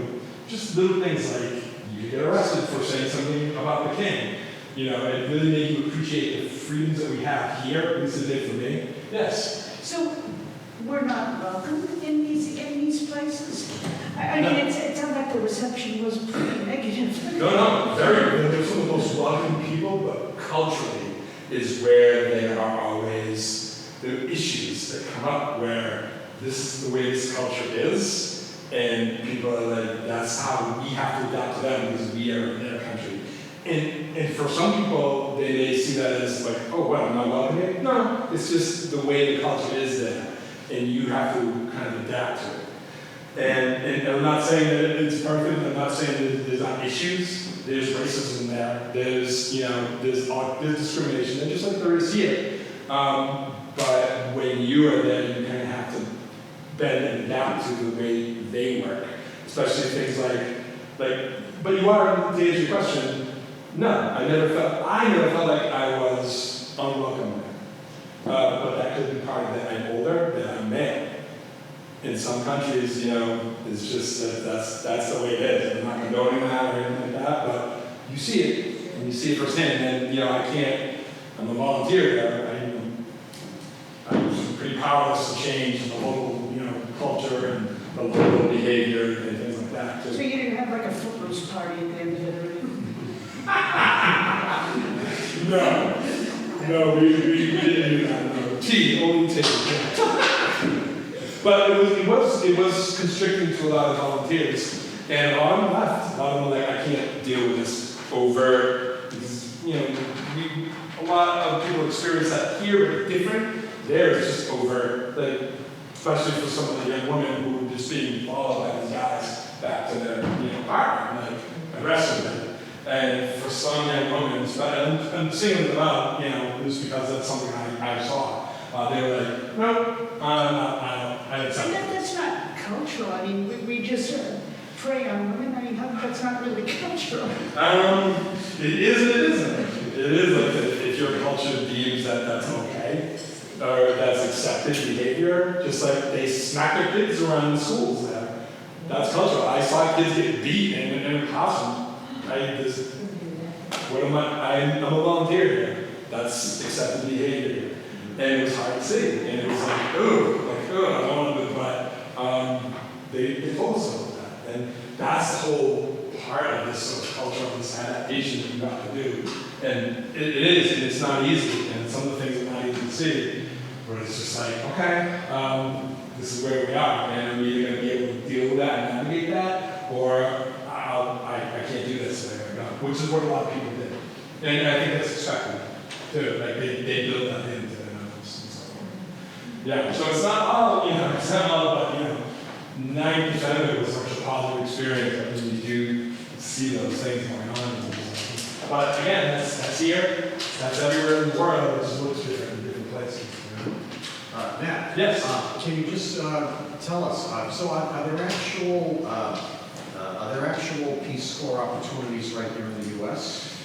just little things like you get arrested for saying something about the king. You know, it really made you appreciate the freedoms that we have here, at least it did for me. Yes? So, we're not welcome in these places? I mean, it sounds like the reception was pretty negative. No, very. They're some of the most welcoming people, but culturally is where there are always the issues that come up where this is the way this culture is, and people are like, that's how we have to adapt to them because we are in their country. And for some people, they may see that as like, oh, well, I'm not welcome here. No, it's just the way the culture is there, and you have to kind of adapt to it. And I'm not saying that it's perfect. I'm not saying that there's not issues. There's racism there. There's, you know, there's discrimination, and just like there is here. But when you are there, you kind of have to bend and adapt to the way they work, especially things like. But you are, to answer your question, No, I never felt like I was unwelcome there. But that could be part of that. I'm older, that I'm male. In some countries, you know, it's just that's the way it is. I'm not condoning that or anything like that, but you see it, and you see it firsthand. And you know, I'm a volunteer there. I'm pretty powerless to change the local, you know, culture and the local behavior and things like that. So you didn't have like a footloose party at the end of it, or anything? No, we didn't do that. No. Tea, only tea. But it was constricting to a lot of volunteers, and a lot of them left. A lot of them were like, I can't deal with this overt. Because, you know, a lot of people experience that here, but different. There, it's just overt. Like, especially for some of the young women who were just being followed by these guys back to their, you know, apartment, like arresting them. And for some young women, I'm singling them out, you know, just because that's something I saw. They were like, no, I accept it. That's not cultural. I mean, we just prey on women. I mean, that's not really cultural. It is and it isn't. It is like if your culture deems that that's okay, or that's accepted behavior, just like they smack their kids around the schools there. That's cultural. I saw kids get beat in a classroom. I'm a volunteer here. That's accepted behavior. And it was hard to see. And it was like, I don't want to do it, but they told us about that. And that's the whole part of this sort of culture, of this adaptation that you got to do. And it is, and it's not easy. And some of the things are not easy to see. Where it's just like, okay, this is where we are. And we're either going to be able to deal with that and navigate that, or I can't do this, and there we go. Which is what a lot of people did. And I think that's expected, too. Like, they build that into their numbers and so forth. Yeah, so it's not all, but, 90% of it was such a positive experience. I mean, you do see those things going on. But again, that's here, that's everywhere in the world. It just looks different in different places. Matt? Yes? Can you just tell us, so are there actual Peace Corps opportunities right here in the U.S.?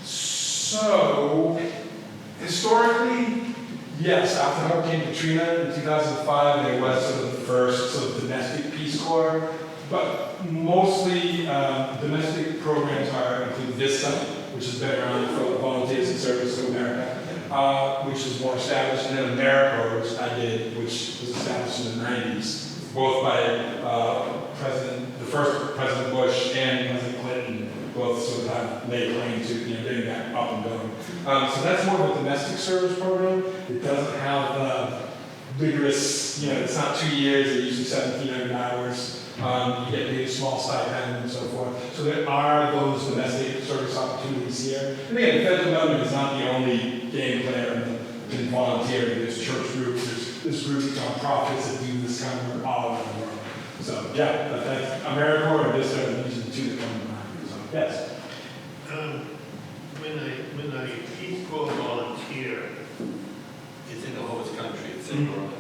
So, historically, yes. After Hurricane Katrina in 2005, there was sort of the first sort of domestic Peace Corps. But mostly, domestic programs include VISTA, which has been around for Volunteers in Service to America, which is more established, and then AmeriCorps, which I did, which was established in the 90s, both by the first President Bush and President Clinton, both sort of have laid claim to getting that up and going. So that's more of a domestic service program. It doesn't have the vigorous, it's not 2 years, it's usually 1,700 hours. You get paid a small stipend and so forth. So there are those domestic service opportunities here. And again, the federal government is not the only game player in volunteering. There's church groups, there's groups, nonprofits that do this kind of work all over the world. So yeah, that's AmeriCorps and VISTA are usually the two that come to mind. So yes. When a Peace Corps volunteer is in a host country, it's in Rome,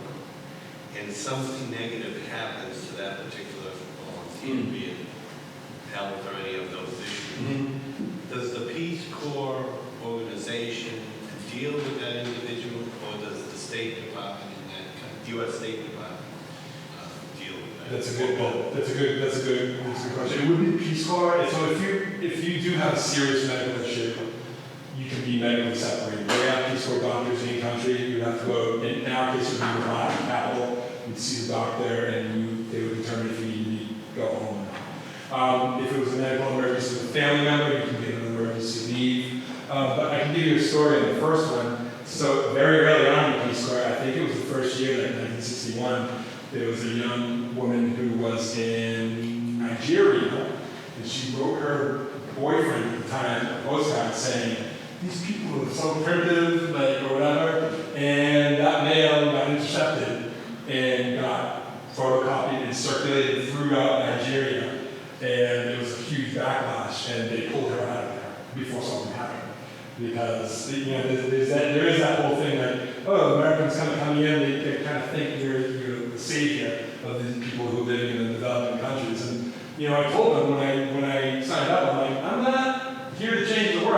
and something negative happens to that particular volunteer, be it health or any of those issues, does the Peace Corps organization deal with that individual, or does the State Department in that U.S. State Department deal with that? That's a good question. It would be Peace Corps. So if you do have a serious medical issue, you can be medically separated. We have Peace Corps doctors in any country. You have to go. In our case, it would be the Latin capital. You'd see the doctor, and they would determine if you need to go home or not. If it was a medical emergency with a family member, you can get an emergency leave. But I can give you a story on the first one. So very early on in Peace Corps, I think it was the first year, like 1961, there was a young woman who was in Nigeria, and she wrote her boyfriend at the time a postcard saying, "These people are so primitive," or whatever, and that mail got intercepted and got photocopied and circulated throughout Nigeria, and it was a huge backlash, and they pulled her out of there before something happened. Because there is that whole thing like, oh, Americans kind of come in, they kind of think you're the savior of these people who live in the developing countries. And I told them when I signed up, I'm like, I'm not here to change the world.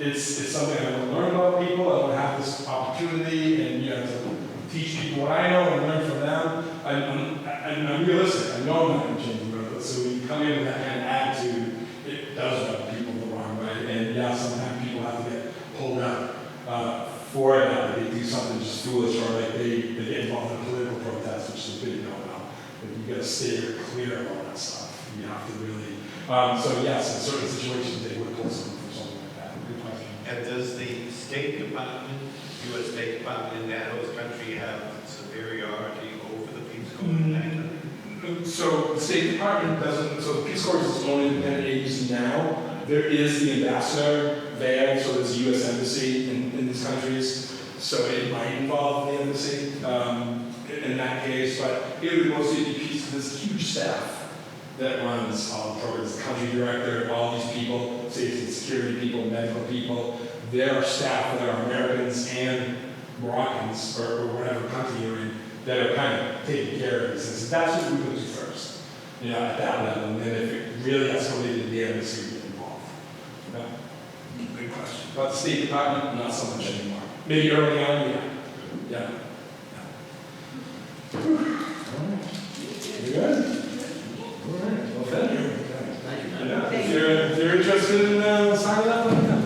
it's something I want to learn about people. I want to have this opportunity and, you know, to teach people what I know and learn from them. I'm realistic. I know I'm not going to change the world. So when you come in with that kind of attitude, it does rub people the wrong way. And yeah, sometimes people have to get pulled up for that. They do something just foolish, or like they get involved in a political protest, which is a big no-no. But you got to stay clear of all that stuff. You have to really. So yes, in certain situations they would pull someone for something like that. Good question. And does the State Department, U.S. State Department in that host country have superiority over the Peace Corps in that country? So the State Department doesn't, so the Peace Corps is its own independent agency now. There is the ambassador there, so there's a U.S. embassy in these countries, so it might involve the embassy in that case, but it would mostly be peace. There's a huge staff that runs all the programs, the country director, all these people, safety and security people, medical people. There are staff that are Americans and Moroccans, or whatever country you're in, that are kind of taking care of these things. That's what we would do first, you know, at that level. And then if it really escalated, the embassy would get involved. Yeah. Good question. But the State Department, not so much anymore. Maybe early on, yeah. Yeah. All right. You good? All right. Well, thank you. Thank you, man. Yeah. If you're interested in signing up, let me know.